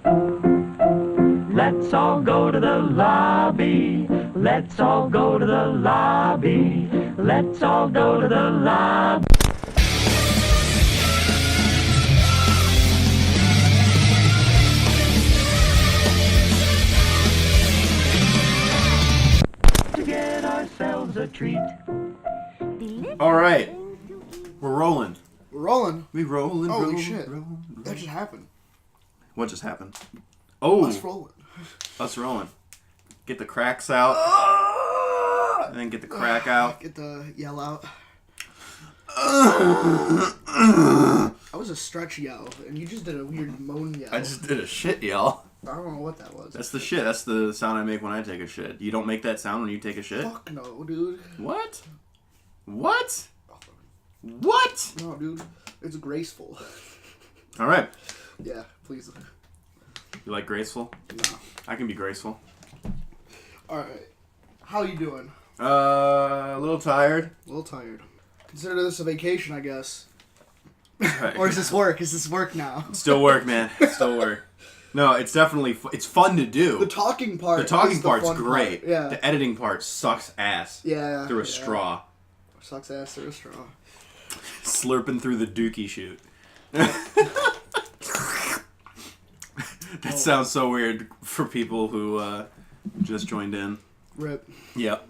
Let's all go to the lobby. Let's all go to the lobby. Let's all go to the lobby. To get ourselves a treat. All right. We're rolling. We're rolling. We rolling. Holy rolling, shit. rolling. That just happened. What just happened? Oh. Us rolling. Us rolling. Get the cracks out. And then get the crack out. Get the yell out. That was a stretch yell, and you just did a weird moan yell. I just did a shit yell. I don't know what that was. That's the shit. That's the sound I make when I take a shit. You don't make that sound when you take a shit? Fuck no, dude. What? What? What? No, dude. It's graceful. All right. Yeah, please. You like graceful? No. I can be graceful. All right. How you doing? A little tired. A little tired. Consider this a vacation, I guess. Right. Or is this work? Is this work now? Still work, man. Still work. No, it's definitely it's fun to do. The talking part. The talking is part's the fun great. Part. Yeah. The editing part sucks ass. Yeah. Through a straw. Sucks ass through a straw. Slurping through the dookie chute. That sounds so weird for people who just joined in. Rip. Yep.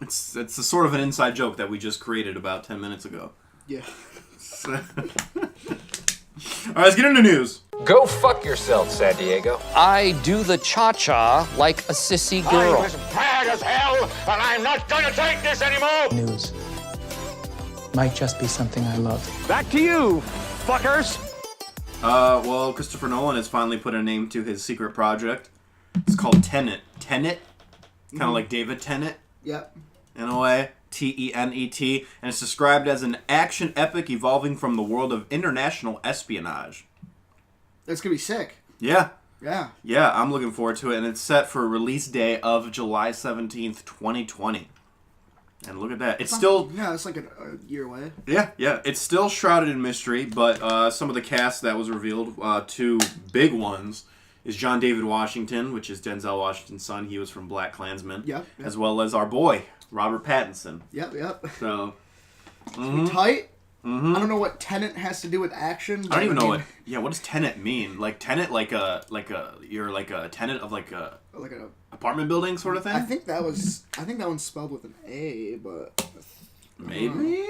It's a sort of an inside joke that we just created about 10 minutes ago. Yeah. Alright, let's get into news. Go fuck yourself, San Diego. I do the cha-cha like a sissy girl. I'm as mad as hell, and I'm not gonna take this anymore! News might just be something I love. Back to you, fuckers! Well, Christopher Nolan has finally put a name to his secret project. It's called Tenet. Tenet? Kind of like David Tennant. Yep. In a way. T-E-N-E-T. And it's described as an action epic evolving from the world of international espionage. That's gonna be sick. Yeah. Yeah. Yeah, I'm looking forward to it. And it's set for a release day of July 17th, 2020. And look at that. It's still... Yeah, it's like a year away. Yeah. It's still shrouded in mystery, but some of the cast that was revealed, two big ones, is John David Washington, which is Denzel Washington's son. He was from Black Klansman. Yep. As well as our boy, Robert Pattinson. Yep. So... Tight. I don't know what Tenet has to do with action. I don't even know what... Yeah, what does tenant mean? Like tenant, you're like a tenant of like a apartment building sort of thing? I think that one's spelled with an A, but... Maybe?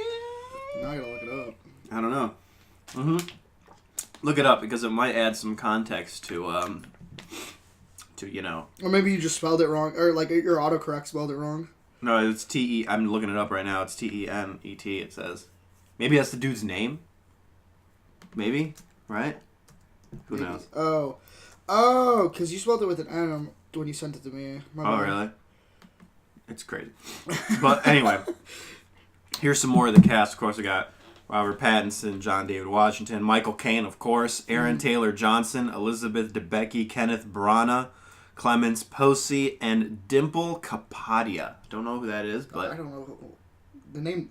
Now I gotta look it up. I don't know. Look it up, because it might add some context to, you know... Or maybe you just spelled it wrong, or like your autocorrect spelled it wrong. No, it's T-E... I'm looking it up right now. It's T-E-N-E-T, it says. Maybe that's the dude's name? Maybe? Right? Who Maybe. knows? Oh, because you spelled it with an N when you sent it to me. My bad. Really? It's crazy. But anyway, here's some more of the cast. Of course, we got Robert Pattinson, John David Washington, Michael Caine, of course, Aaron Taylor Johnson, Elizabeth Debicki, Kenneth Branagh, Clemens Posey, and Dimple Kapadia. Don't know who that is, but... I don't know. The name...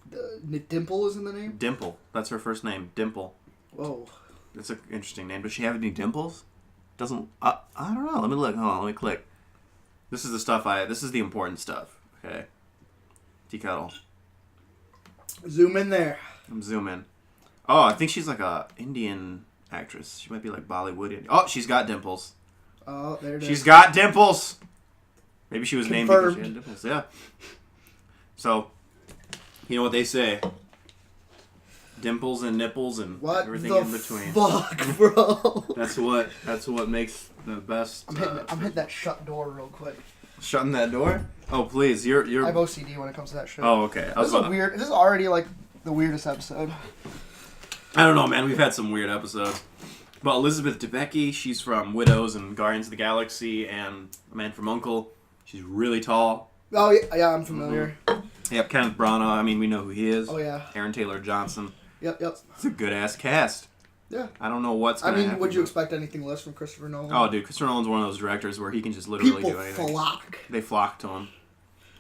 Dimple is in the name? Dimple. That's her first name. Dimple. Whoa. That's an interesting name. Does she have any dimples? Doesn't... I don't know. Let me look. Hold on. Let me click. This is the stuff This is the important stuff. Okay. TKettle. Zoom in there. I'm zooming. Oh, I think she's like a Indian actress. She might be like Bollywood. Oh, she's got dimples. Oh, there it is. She's got dimples. Maybe she was named because she Confirmed. had dimples. Yeah. So, you know what they say. Dimples and nipples and what everything the in between. Fuck, bro. That's what makes the best. I'm hitting that shut door real quick. Shutting that door? Oh, please. You're... I have OCD when it comes to that shit. Oh, okay. This is already like the weirdest episode. I don't know, man. We've had some weird episodes. But Elizabeth Debicki, she's from Widows and Guardians of the Galaxy and A Man from U.N.C.L.E. She's really tall. Oh, yeah, I'm familiar. Yep, Kenneth Branagh. I mean, we know who he is. Oh, yeah. Aaron Taylor Johnson. Yep. It's a good-ass cast. Yeah. I don't know what's going to happen. Would you expect anything less from Christopher Nolan? Oh, dude, Christopher Nolan's one of those directors where he can just literally do anything. People flock. They flock to him.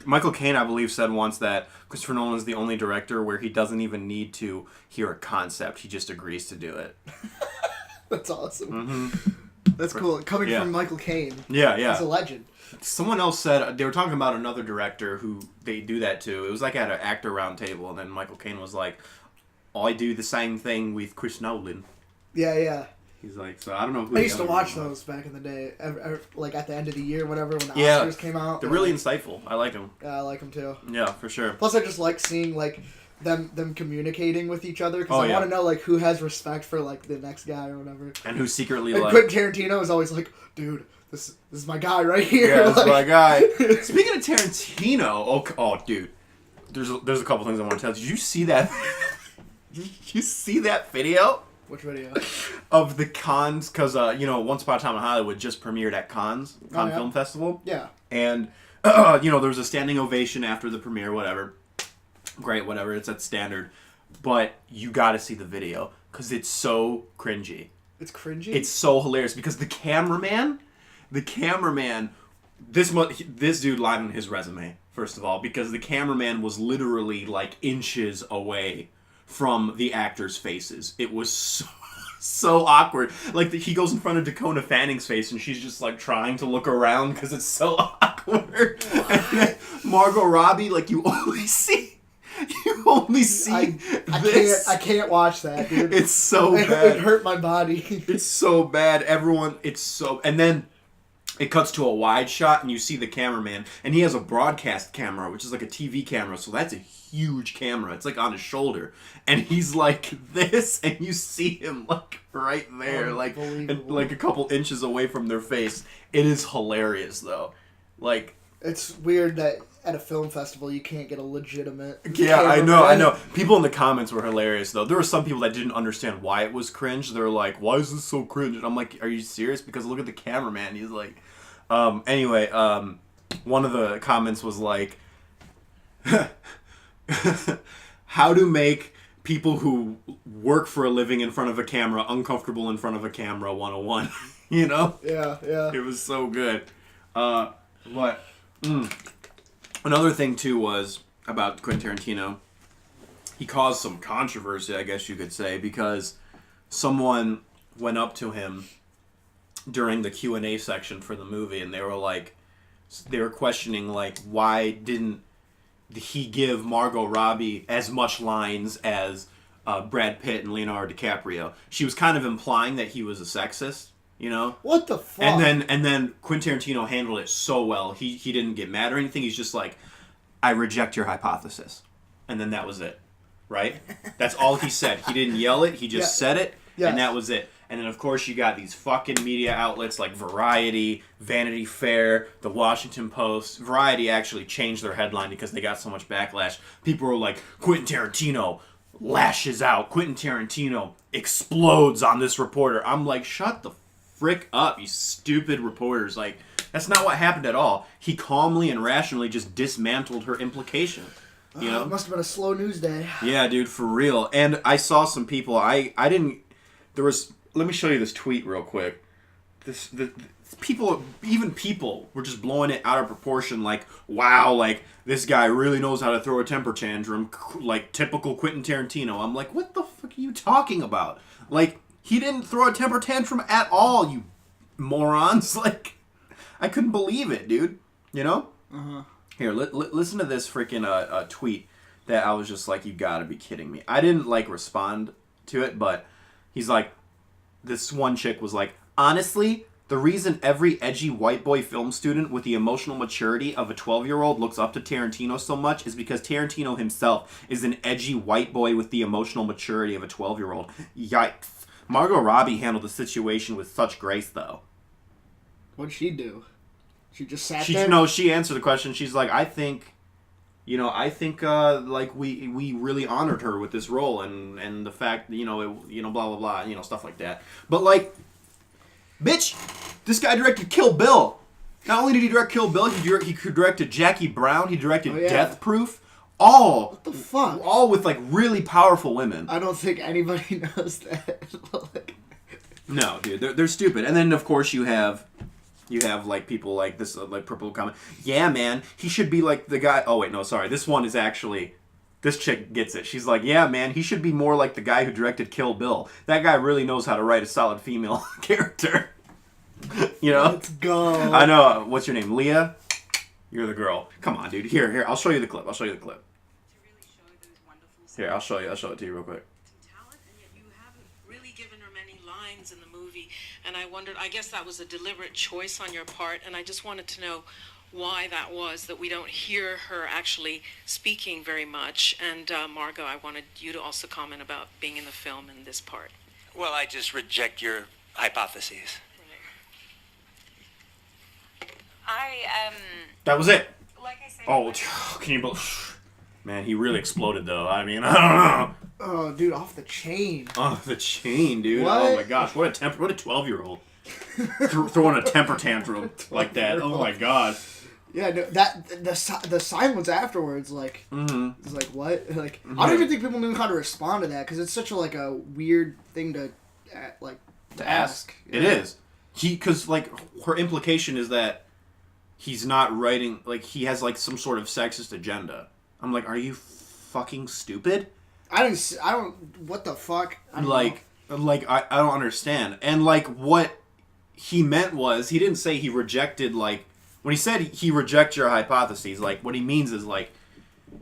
Michael Caine, I believe, said once that Christopher Nolan is the only director where he doesn't even need to hear a concept. He just agrees to do it. That's awesome. That's cool. Coming from Michael Caine. Yeah, yeah. He's a legend. Someone else said, they were talking about another director who they do that to. It was like at an actor round table, and then Michael Caine was like, I do the same thing with Chris Nolan. Yeah, yeah. He's like, so I don't know who I used to watch those back in the day, like at the end of the year, whatever, when the Oscars came out. They're really insightful. I like them. Yeah, I like them too. Yeah, for sure. Plus, I just like seeing like them communicating with each other because I want to know like who has respect for like the next guy or whatever. And who secretly and like Quentin Tarantino is always like, dude, this is my guy right here. Yeah, this like, is my guy. Speaking of Tarantino, oh dude, there's a couple things I want to tell you. Did you see that? Did you see that video? Which video? Of the Cannes, because Once Upon a Time in Hollywood just premiered at Cannes Film Festival. Yeah. And there was a standing ovation after the premiere. Whatever. Great, whatever. It's at standard, but you got to see the video because it's so cringy. It's cringy. It's so hilarious because the cameraman, this dude lied on his resume first of all because the cameraman was literally like inches away from the actors' faces. It was so awkward. Like he goes in front of Dakota Fanning's face and she's just like trying to look around because it's so awkward. And then Margot Robbie, like you only see this. I can't watch that, dude. It's so bad. It hurt my body. It's so bad. And then it cuts to a wide shot and you see the cameraman and he has a broadcast camera, which is like a TV camera. So that's a huge camera. It's like on his shoulder. And he's like this and you see him like right there, like a couple inches away from their face. It is hilarious though. Like, it's weird that at a film festival you can't get a legitimate I know. People in the comments were hilarious though. There were some people that didn't understand why it was cringe. They're like, why is this so cringe? And I'm like, are you serious? Because look at the cameraman. He's like, anyway, one of the comments was like, how to make people who work for a living in front of a camera uncomfortable in front of a camera 101. You know? Yeah. It was so good. Another thing too was about Quentin Tarantino. He caused some controversy, I guess you could say, because someone went up to him during the Q&A section for the movie and they were questioning like, why didn't he give Margot Robbie as much lines as Brad Pitt and Leonardo DiCaprio? She was kind of implying that he was a sexist, you know? What the fuck? And then Quentin Tarantino handled it so well. He didn't get mad or anything. He's just like, I reject your hypothesis. And then that was it. Right? That's all he said. He didn't yell it. He just said it. Yes. And that was it. And then, of course, you got these fucking media outlets like Variety, Vanity Fair, The Washington Post. Variety actually changed their headline because they got so much backlash. People were like, Quentin Tarantino lashes out. Quentin Tarantino explodes on this reporter. I'm like, shut the frick up, you stupid reporters. Like, that's not what happened at all. He calmly and rationally just dismantled her implication. You know? It must have been a slow news day. Yeah, dude, for real. And I saw some people, let me show you this tweet real quick. People were just blowing it out of proportion, like, wow, like, this guy really knows how to throw a temper tantrum, like, typical Quentin Tarantino. I'm like, what the fuck are you talking about? Like, he didn't throw a temper tantrum at all, you morons. Like, I couldn't believe it, dude. You know? Uh-huh. Here, listen to this freaking tweet that I was just like, you gotta be kidding me. I didn't, like, respond to it, but he's like, this one chick was like, honestly, the reason every edgy white boy film student with the emotional maturity of a 12-year-old looks up to Tarantino so much is because Tarantino himself is an edgy white boy with the emotional maturity of a 12-year-old. Yikes. Margot Robbie handled the situation with such grace, though. What'd she do? She just sat there? No, she answered the question. She's like, I think like we really honored her with this role and the fact, blah, blah, blah, stuff like that. But like, bitch, this guy directed Kill Bill. Not only did he direct Kill Bill, he directed Jackie Brown, he directed Death Proof. All. What the fuck? All with like really powerful women. I don't think anybody knows that. No, dude, they're stupid. And then of course you have like people like this, like purple comment. Yeah, man, he should be like the guy. Oh wait, no, sorry. This one is actually, this chick gets it. She's like, yeah, man, he should be more like the guy who directed Kill Bill. That guy really knows how to write a solid female character. You know? Let's go. I know. What's your name? Leah? You're the girl. Come on, dude. Here. I'll show you the clip. Here, I'll show it to you real quick. Talent, and yet you haven't really given her many lines in the movie. And I wondered, I guess that was a deliberate choice on your part, and I just wanted to know why that was, that we don't hear her actually speaking very much. And Margot, I wanted you to also comment about being in the film in this part. Well, I just reject your hypotheses. That was it. Like I said, Oh, can you believe? Man, he really exploded though. I mean, I don't know. Oh, dude, off the chain. Off the chain, dude. What? Oh my gosh, what a 12-year-old throwing a temper tantrum like that. Oh my god. Yeah, no, the silence afterwards, like, it's like what? Like, I don't even think people knew how to respond to that because it's such a weird thing to ask. It is. Because like her implication is that he's not writing, like he has like some sort of sexist agenda. I'm like, are you fucking stupid? I don't. What the fuck? I don't understand. And like what he meant was he didn't say he rejected like when he said he rejects your hypotheses. Like what he means is like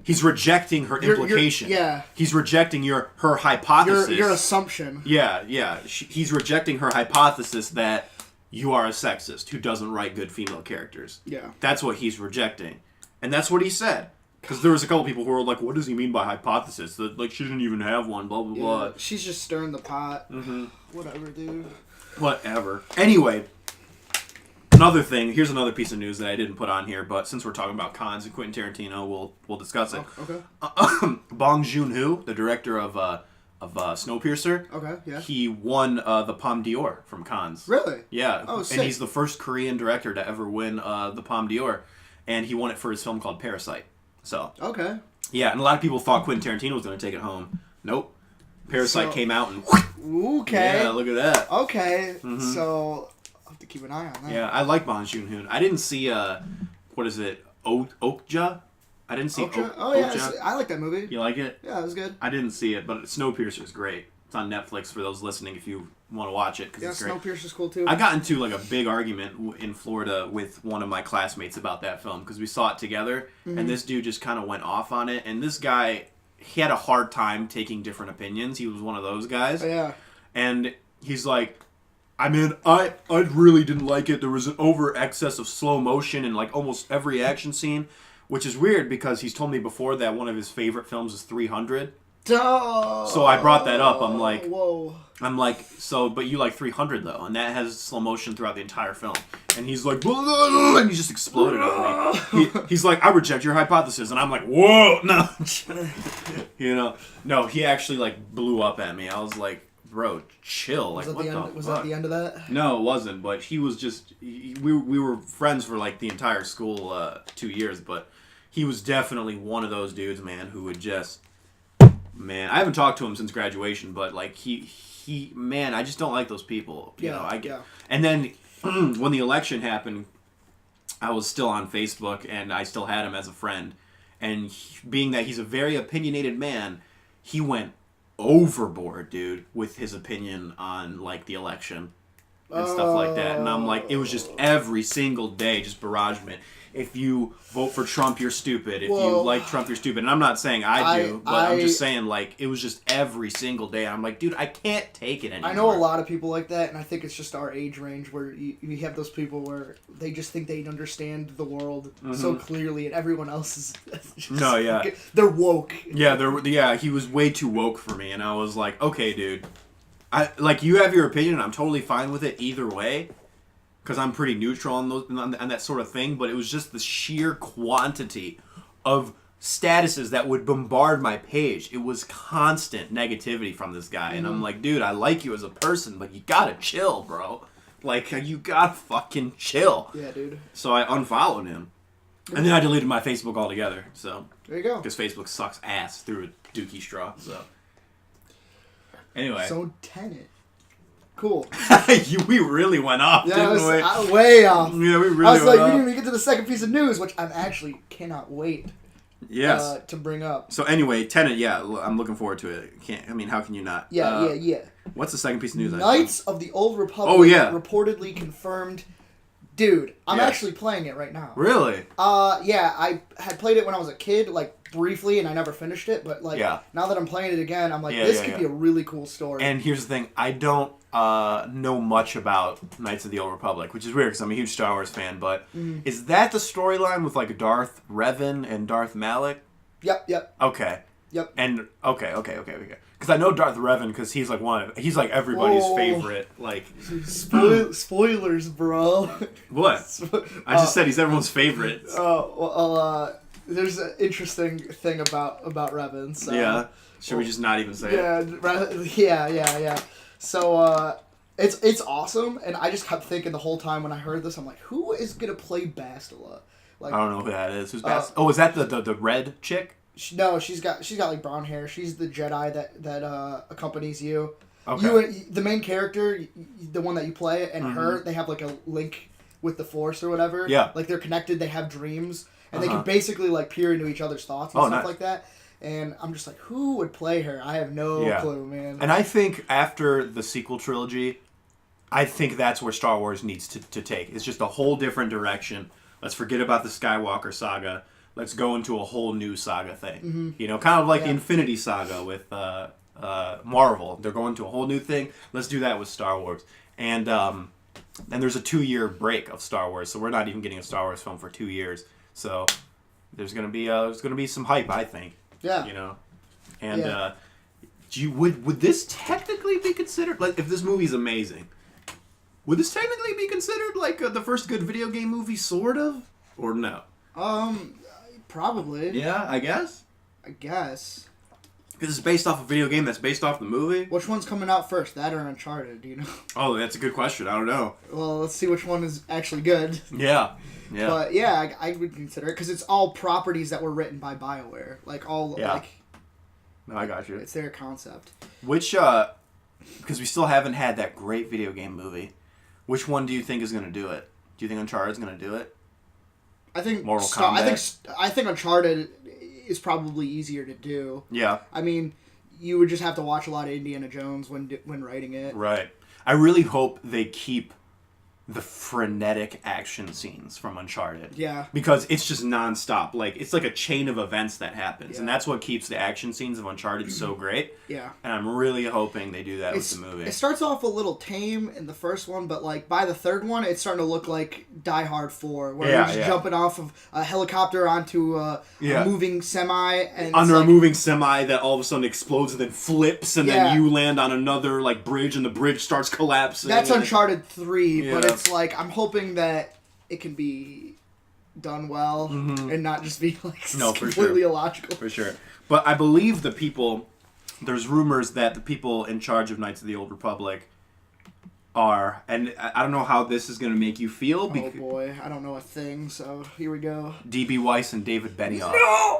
he's rejecting her implication. Yeah. He's rejecting her hypothesis. Your assumption. Yeah. He's rejecting her hypothesis that you are a sexist who doesn't write good female characters. Yeah. That's what he's rejecting, and that's what he said. Because there was a couple people who were like, what does he mean by hypothesis? That, like, she didn't even have one, blah, blah, blah. She's just stirring the pot. Mm-hmm. Whatever, dude. Whatever. Anyway, another thing. Here's another piece of news that I didn't put on here, but since we're talking about cons and Quentin Tarantino, we'll discuss it. Okay. Bong Joon-ho, the director of Snowpiercer. Okay, yeah. He won the Palme d'Or from Cannes. Really? Yeah. Oh, sick. And he's the first Korean director to ever win the Palme d'Or. And he won it for his film called Parasite. So okay, yeah, and a lot of people thought Quentin Tarantino was going to take it home. Nope, Parasite came out and okay, yeah, look at that. Okay, so I'll have to keep an eye on that. Yeah, I like Bong Joon-ho. I didn't see what is it, Okja? I didn't see Okja. Oh yeah, Okja. I like that movie. You like it? Yeah, it was good. I didn't see it, but Snowpiercer is great. It's on Netflix for those listening if you want to watch it. Cause yeah, it's great. Snowpiercer's cool too. I got into like a big argument in Florida with one of my classmates about that film because we saw it together, and this dude just kind of went off on it. And this guy, he had a hard time taking different opinions. He was one of those guys. Oh, yeah. And he's like, I mean, I really didn't like it. There was an over excess of slow motion in like almost every action scene, which is weird because he's told me before that one of his favorite films is 300. Oh, so I brought that up. I'm like, whoa. I'm like, so, but you like 300 though, and that has slow motion throughout the entire film. And he's like, blah, blah, blah, and he just exploded over me. He's like, I reject your hypothesis, and I'm like, whoa, no, you know, no, he actually like blew up at me. I was like, bro, chill, like what the fuck? Was that the end of that? No, it wasn't. But he was just, we were friends for like the entire school 2 years, but he was definitely one of those dudes, man, who would just. Man, I haven't talked to him since graduation, but like he, man, I just don't like those people. You know, I get. Yeah. And then when the election happened, I was still on Facebook, and I still had him as a friend. And being that he's a very opinionated man, he went overboard, dude, with his opinion on like the election and stuff like that. And I'm like, it was just every single day, just barragement. If you vote for Trump, you're stupid. If you like Trump, you're stupid. And I'm not saying I do, but I'm just saying, like, it was just every single day. I'm like, dude, I can't take it anymore. I know a lot of people like that, and I think it's just our age range where you have those people where they just think they understand the world so clearly, and everyone else is just they're woke. Yeah, he was way too woke for me, and I was like, okay, dude. You have your opinion, and I'm totally fine with it either way. Because I'm pretty neutral on that sort of thing, but it was just the sheer quantity of statuses that would bombard my page. It was constant negativity from this guy, and I'm like, dude, I like you as a person, but you gotta chill, bro. Like, you gotta fucking chill. Yeah, dude. So I unfollowed him, and then I deleted my Facebook altogether. So there you go. Because Facebook sucks ass through a dookie straw. So anyway. So Tenet. Cool. We really went off, didn't we? Way off. Yeah, we really went I was like, off. we didn't even get to the second piece of news, which I actually cannot wait Yes. To bring up. So anyway, Tenet, yeah, I'm looking forward to it. How can you not? Yeah. What's the second piece of news? Knights of the Old Republic. Oh, yeah. Reportedly confirmed. Dude, I'm Yeah. actually playing it right now. Really? Yeah, I had played it when I was a kid, like briefly, and I never finished it. But like, now that I'm playing it again, I'm like, this could be a really cool story. And here's the thing: I don't know much about Knights of the Old Republic, which is weird because I'm a huge Star Wars fan. But is that the storyline with like Darth Revan and Darth Malak? Yep. Okay. Yep. And okay. Because I know Darth Revan because he's like everybody's favorite. Like spoilers, bro. What? I just said he's everyone's favorite. There's an interesting thing about Revan. So, yeah. Should we just not even say it? Yeah. So it's awesome, and I just kept thinking the whole time when I heard this, I'm like, who is gonna play Bastila? Like, I don't know who that is. Who's Bastila? Is that the red chick? No, she's got like brown hair. She's the Jedi that accompanies you. Okay. You, the main character, the one that you play, and her, they have like a link with the Force or whatever. Yeah. Like they're connected. They have dreams, and they can basically like peer into each other's thoughts and stuff like that. And I'm just like, who would play her? I have no clue, man. And I think after the sequel trilogy, I think that's where Star Wars needs to take. It's just a whole different direction. Let's forget about the Skywalker saga. Let's go into a whole new saga thing. Mm-hmm. You know, kind of like the Infinity Saga with Marvel. They're going to a whole new thing. Let's do that with Star Wars. And there's a 2-year break of Star Wars, so we're not even getting a Star Wars film for 2 years. So there's gonna be some hype, I think. Yeah. You know, and would this technically be considered, like, if this movie's amazing? Would this technically be considered like the first good video game movie, sort of, or no? Probably. Yeah, I guess. Because it's based off a video game that's based off the movie. Which one's coming out first, that or Uncharted? Do you know? Oh, that's a good question. I don't know. Well, let's see which one is actually good. Yeah. But yeah, I would consider it because it's all properties that were written by BioWare. Like all like. No, I got you. It's their concept. Which because we still haven't had that great video game movie. Which one do you think is going to do it? Do you think Uncharted's going to do it? I think Mortal Kombat. I think Uncharted is probably easier to do. Yeah. I mean, you would just have to watch a lot of Indiana Jones when writing it. Right. I really hope they keep the frenetic action scenes from Uncharted. Yeah. Because it's just nonstop. Like, it's like a chain of events that happens. And that's what keeps the action scenes of Uncharted so great. Yeah. And I'm really hoping they do that with the movie. It starts off a little tame in the first one, but like by the third one, it's starting to look like Die Hard 4, where you're just jumping off of a helicopter onto a moving semi. And under a moving semi that all of a sudden explodes and then flips, and then you land on another like bridge, and the bridge starts collapsing. That's Uncharted 3, but it's like, I'm hoping that it can be done well and not just be like completely illogical. For sure. But I believe there's rumors that the people in charge of Knights of the Old Republic are, and I don't know how this is going to make you feel. Oh boy, I don't know a thing, so here we go. D.B. Weiss and David Benioff. No!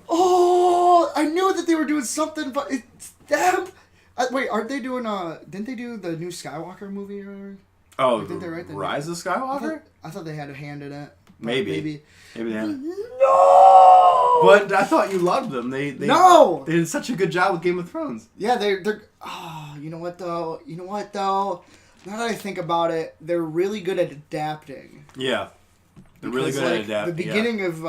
Oh, I knew that they were doing something, but it's them. Wait, aren't they doing? Didn't they do the new Skywalker movie? Oh, did they write the Rise of Skywalker? I thought they had a hand in it. Maybe they had. No. But I thought you loved them. They did such a good job with Game of Thrones. Yeah, they're. Oh, you know what though? Now that I think about it, they're really good at adapting. Yeah. They're really good at adapting. The beginning of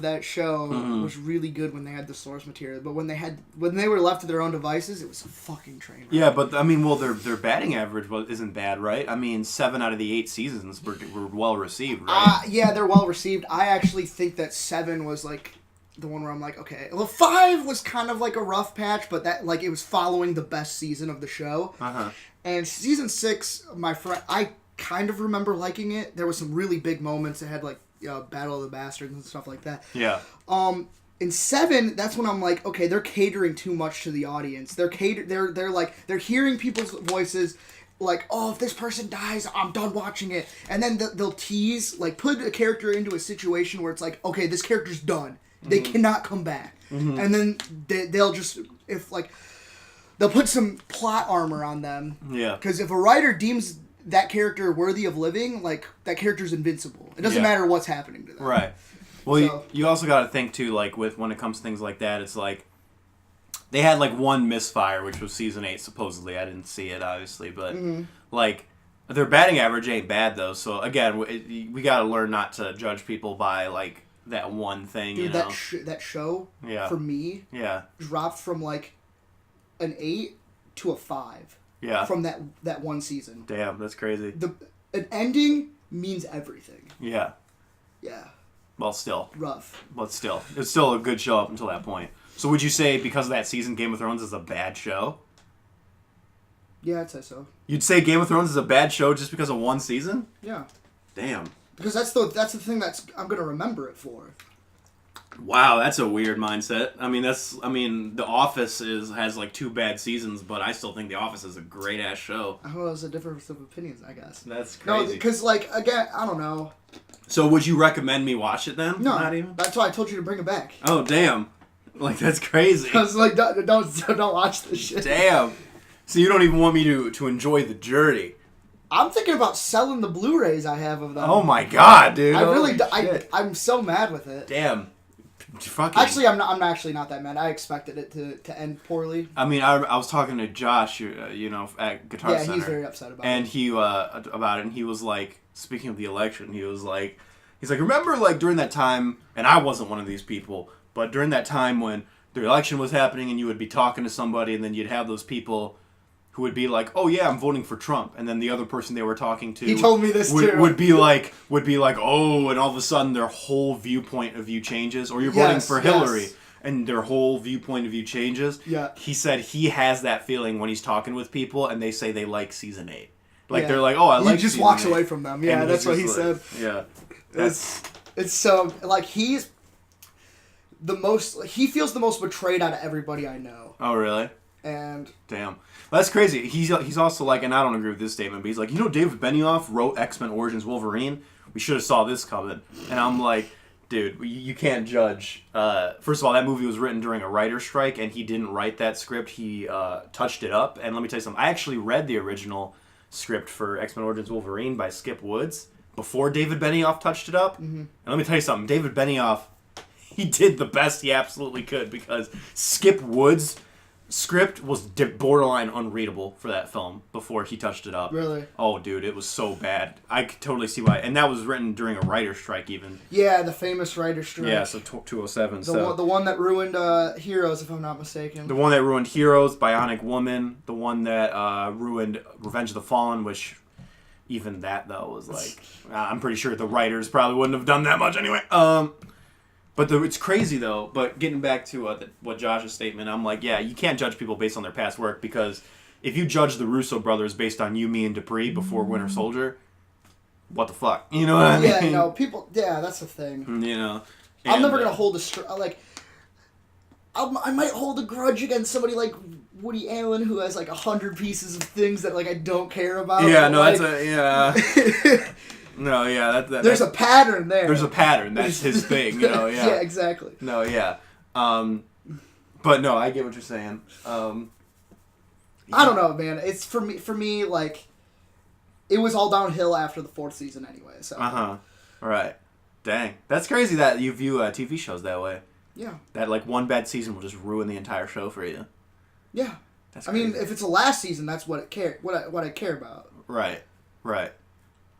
that show was really good when they had the source material, but when they were left to their own devices, it was a fucking train wreck. Yeah, but I mean, well, their batting average isn't bad, right? I mean, 7 out of the 8 seasons were well received, right? Yeah, they're well received. I actually think that 7 was like the one where I'm like, okay. Well, 5 was kind of like a rough patch, but that like it was following the best season of the show. And season 6, my friend, I kind of remember liking it. There was some really big moments. It had like Battle of the Bastards and stuff like that. Yeah. In 7, that's when I'm like, okay, they're catering too much to the audience. They're hearing people's voices, like, oh, if this person dies, I'm done watching it. And then they'll tease, like, put a character into a situation where it's like, okay, this character's done. They cannot come back. And then they'll just, they'll put some plot armor on them. Yeah. Because if a writer deems that character worthy of living, like, that character's invincible. It doesn't Yeah. matter what's happening to them. Right. Well, So- you also got to think, too, like, when it comes to things like that, it's like, they had, like, one misfire, which was season 8, supposedly. I didn't see it, obviously, but, like, their batting average ain't bad, though, so, again, we got to learn not to judge people by, like, that one thing, Dude, you know? that show, Yeah. for me, Yeah. dropped from, like, an 8 to a 5. Yeah. From that one season. Damn, that's crazy. An ending means everything. Yeah. Yeah. Well, still. Rough. But still. It's still a good show up until that point. So would you say, because of that season, Game of Thrones is a bad show? Yeah, I'd say so. You'd say Game of Thrones is a bad show just because of one season? Yeah. Damn. Because that's the thing I'm gonna remember it for. Wow, that's a weird mindset. I mean, The Office has like 2 bad seasons, but I still think The Office is a great ass show. Oh, there's a difference of opinions, I guess. That's crazy. No, because like again, I don't know. So would you recommend me watch it then? No, Not even. that's why I told you to bring it back. Oh damn, like that's crazy. I was like, don't watch this shit. Damn. So you don't even want me to enjoy the journey. I'm thinking about selling the Blu-rays I have of them. Oh my god, dude! I really, Holy shit. I'm so mad with it. Damn. Fucking. Actually, I'm actually not that mad. I expected it to end poorly. I mean, I was talking to Josh, at Guitar Center. Yeah, he's very upset about and it. he about it, and he was like, speaking of the election, he's like, remember like during that time, and I wasn't one of these people, but during that time when the election was happening, and you would be talking to somebody, and then you'd have those people who would be like, "Oh yeah, I'm voting for Trump," and then the other person they were talking to, He told me this too. would be like, "Oh," and all of a sudden their whole viewpoint of view changes, or you're voting for Hillary, and their whole viewpoint of view changes. Yeah. He said he has that feeling when he's talking with people, and they say they like season 8. Like Yeah. they're like, "Oh, I like." He just season walks 8. away from them. Yeah, And that's what he he's said. just like, yeah. It's so like he's the most. He feels the most betrayed out of everybody I know. Oh really? And Damn. That's crazy. He's also like, and I don't agree with this statement, but he's like, David Benioff wrote X-Men Origins Wolverine. We should have saw this coming. And I'm like, dude, you can't judge. First of all, that movie was written during a writer's strike, and he didn't write that script. He touched it up. And let me tell you something. I actually read the original script for X-Men Origins Wolverine by Skip Woods before David Benioff touched it up. Mm-hmm. And let me tell you something. David Benioff, he did the best he absolutely could, because Skip Woods' script was borderline unreadable for that film before he touched it up. Really? Oh, dude, it was so bad. I could totally see why. And that was written during a writer's strike, even. yeah, the famous writer's strike. Yeah, so 207. The one that ruined Heroes, if I'm not mistaken. The one that ruined Heroes, Bionic Woman. The one that ruined Revenge of the Fallen, which even that, though, was like... I'm pretty sure the writers probably wouldn't have done that much anyway. But it's crazy, though. But getting back to what Josh's statement, I'm like, yeah, you can't judge people based on their past work, because if you judge the Russo brothers based on You, Me, and Dupree before Winter Soldier, what the fuck? You know what I mean? Yeah, no, people... Yeah, that's the thing. You know? I'm never going to hold a... I might hold a grudge against somebody like Woody Allen, who has like 100 pieces of things that like I don't care about. Yeah, no, like, yeah. No, yeah, there's a pattern there. There's a pattern. That's his thing, yeah. Yeah, exactly. No, yeah. But no, I get what you're saying. I don't know, man. It's for me, like, it was all downhill after the 4th season anyway, so. Right. Dang. That's crazy that you view TV shows that way. Yeah. That, like, one bad season will just ruin the entire show for you. Yeah. That's I crazy. mean, if it's the last season, that's what I care about. Right.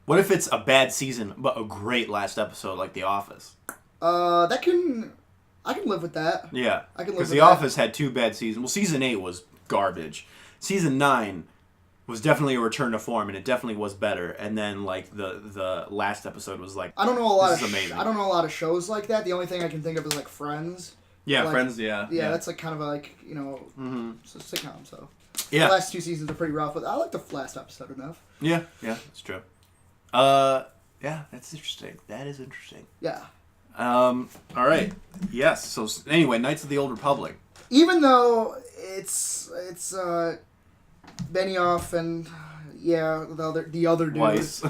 What if it's a bad season, but a great last episode, like The Office? I can live with that. Yeah. I can live with Because The that. Office had 2 bad seasons. Well, season 8 was garbage. Season 9 was definitely a return to form, and it definitely was better. And then, like, the last episode was like, I don't know a lot this of is amazing. I don't know a lot of shows like that. The only thing I can think of is like Friends. Yeah, Like, Friends, yeah. Yeah, that's like kind of like, it's a sitcom, so. Yeah. The last 2 seasons are pretty rough, but I like the last episode enough. Yeah, that's true. Yeah, that's interesting. That is interesting. Yeah. All right. Yes. So anyway, Knights of the Old Republic. Even though it's Benioff and the other dude. Weiss.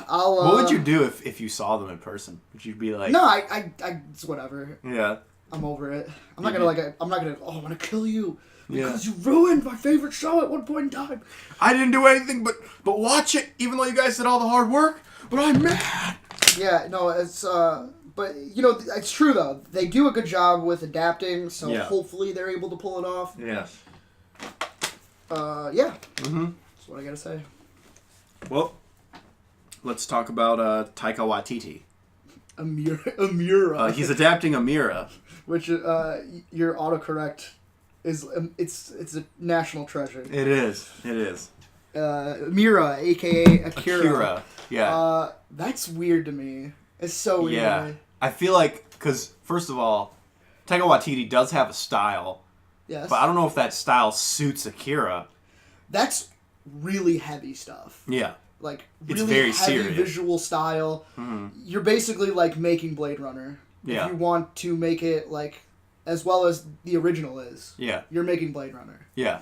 I'll. What would you do if you saw them in person? Would you be like? No, I it's whatever. Yeah. I'm over it. I'm not gonna. Oh, I'm gonna kill you. Because you ruined my favorite show at one point in time. I didn't do anything but watch it, even though you guys did all the hard work. But I'm mad. Yeah, no, it's but it's true though. They do a good job with adapting, so hopefully they're able to pull it off. Yes. Yeah. Mm-hmm. That's what I gotta say. Well, let's talk about Taika Waititi. Amira. He's adapting Akira, which your autocorrect is it's a national treasure. It is. Mira, aka Akira. Akira. Yeah. That's weird to me. It's so weird. Yeah. I feel like, because first of all, Taika Waititi does have a style. Yes. But I don't know if that style suits Akira. That's really heavy stuff. Yeah. Like it's really very heavy serious. Visual style. Mm-hmm. You're basically like making Blade Runner. Yeah. If you want to make it like as well as the original is. Yeah. You're making Blade Runner. Yeah.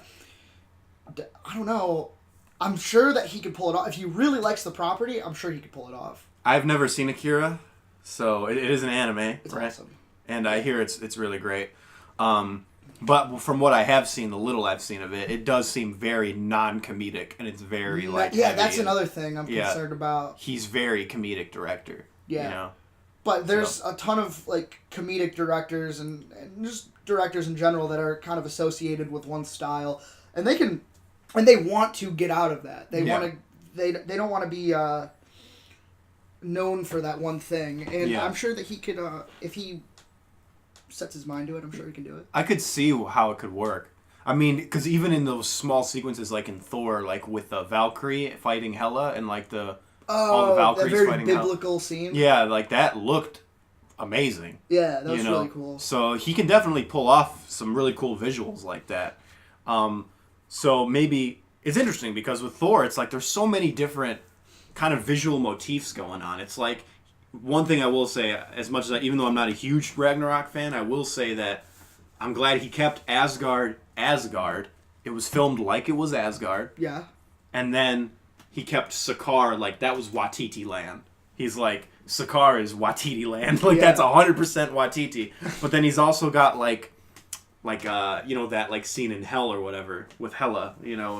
I don't know. I'm sure that he could pull it off. If he really likes the property, I'm sure he could pull it off. I've never seen Akira, so it is an anime, it's right? Awesome. And I hear it's really great. But from what I have seen, the little I've seen of it, it does seem very non-comedic, and it's very like yeah. That's another thing I'm concerned about. He's very comedic director. Yeah. You know? But there's a ton of like comedic directors and just directors in general that are kind of associated with one style, and they want to get out of that. They want to. They don't want to be known for that one thing, and I'm sure that he could if he sets his mind to it. I'm sure he can do it. I could see how it could work. I mean, because even in those small sequences, like in Thor, like with the Valkyrie fighting Hela, and like all the Valkyries that very fighting biblical scene. Yeah, like that looked amazing. Yeah, that was really cool. So he can definitely pull off some really cool visuals like that. So maybe it's interesting because with Thor, it's like there's so many different kind of visual motifs going on. It's like one thing I will say, as much as even though I'm not a huge Ragnarok fan, I will say that I'm glad he kept Asgard. It was filmed like it was Asgard. Yeah. And then he kept Sakaar like that was Waititi land. He's like, Sakaar is Waititi land. Like that's 100% Waititi. But then he's also got like that like scene in Hell or whatever with Hela,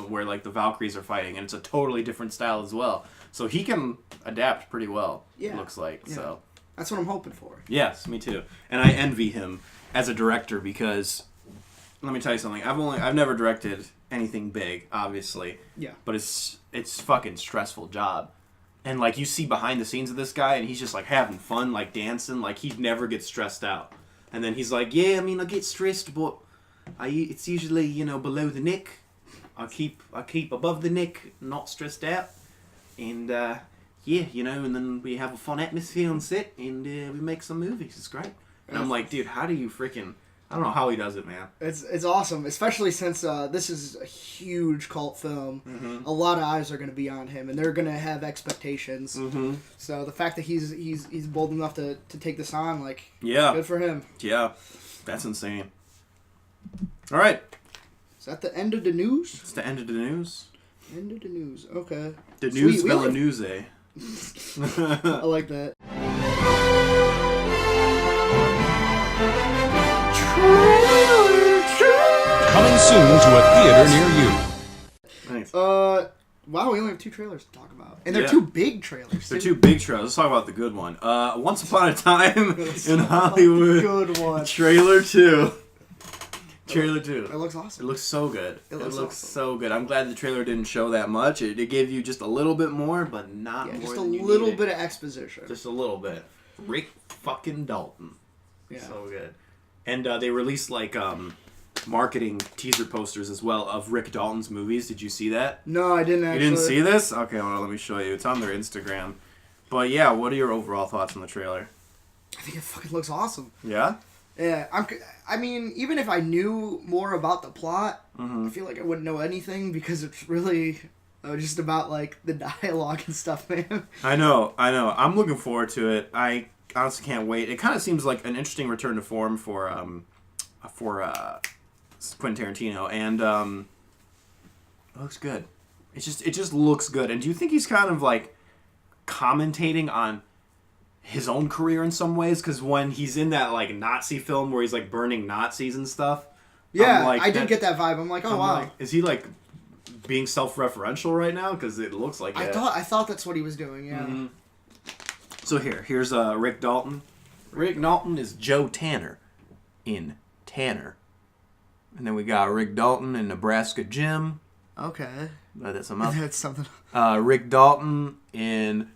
where like the Valkyries are fighting, and it's a totally different style as well. So he can adapt pretty well. It looks like. Yeah. So that's what I'm hoping for. Yes, me too. And I envy him as a director because let me tell you something. I've never directed anything big, obviously. Yeah. But it's fucking stressful job. And like you see behind the scenes of this guy, and he's just like having fun, like dancing, like he never gets stressed out. And then he's like, yeah, I mean, I get stressed, but it's usually, below the neck. I keep above the neck, not stressed out. And, and then we have a fun atmosphere on set, and we make some movies. It's great. And I'm like, dude, how do you freaking... I don't know how he does it, man. It's awesome, especially since this is a huge cult film. Mm-hmm. A lot of eyes are going to be on him, and they're going to have expectations. Mm-hmm. So the fact that he's bold enough to take this on, like, good for him. Yeah, that's insane. All right. Is that the end of the news? It's the end of the news. End of the news. Okay. The news Villa News, eh? I like that. Coming soon to a theater near you. Thanks. Wow, we only have 2 trailers to talk about. And they're 2 big trailers. They're 2 big trailers. Let's talk about the good one. Once Upon a Time in Hollywood. Good one. Trailer 2. Trailer 2. It looks awesome. It looks so good. It looks awesome. so good. I'm glad the trailer didn't show that much. It gave you just a little bit more, but not more just than you a little needed. bit of exposition. Just a little bit. Rick fucking Dalton. Yeah. So good. And they released like marketing teaser posters as well of Rick Dalton's movies. Did you see that? No, I didn't actually. You didn't see this? Okay, well, let me show you. It's on their Instagram. But yeah, what are your overall thoughts on the trailer? I think it fucking looks awesome. Yeah? Yeah, I mean, even if I knew more about the plot, I feel like I wouldn't know anything because it's really just about like the dialogue and stuff, man. I know. I'm looking forward to it. I honestly can't wait. It kind of seems like an interesting return to form for Quentin Tarantino, and it looks good. It just looks good. And do you think he's kind of like commentating on his own career in some ways? Because when he's in that like Nazi film where he's like burning Nazis and stuff, Yeah, like, I did get that vibe. I'm like, oh, wow. Like, is he, like, being self-referential right now? Because it looks like it. I thought that's what he was doing, yeah. Mm-hmm. So here's Rick Dalton. Rick Dalton is Joe Tanner in Tanner. And then we got Rick Dalton in Nebraska Jim. Okay. That's something else. That's something. Rick Dalton in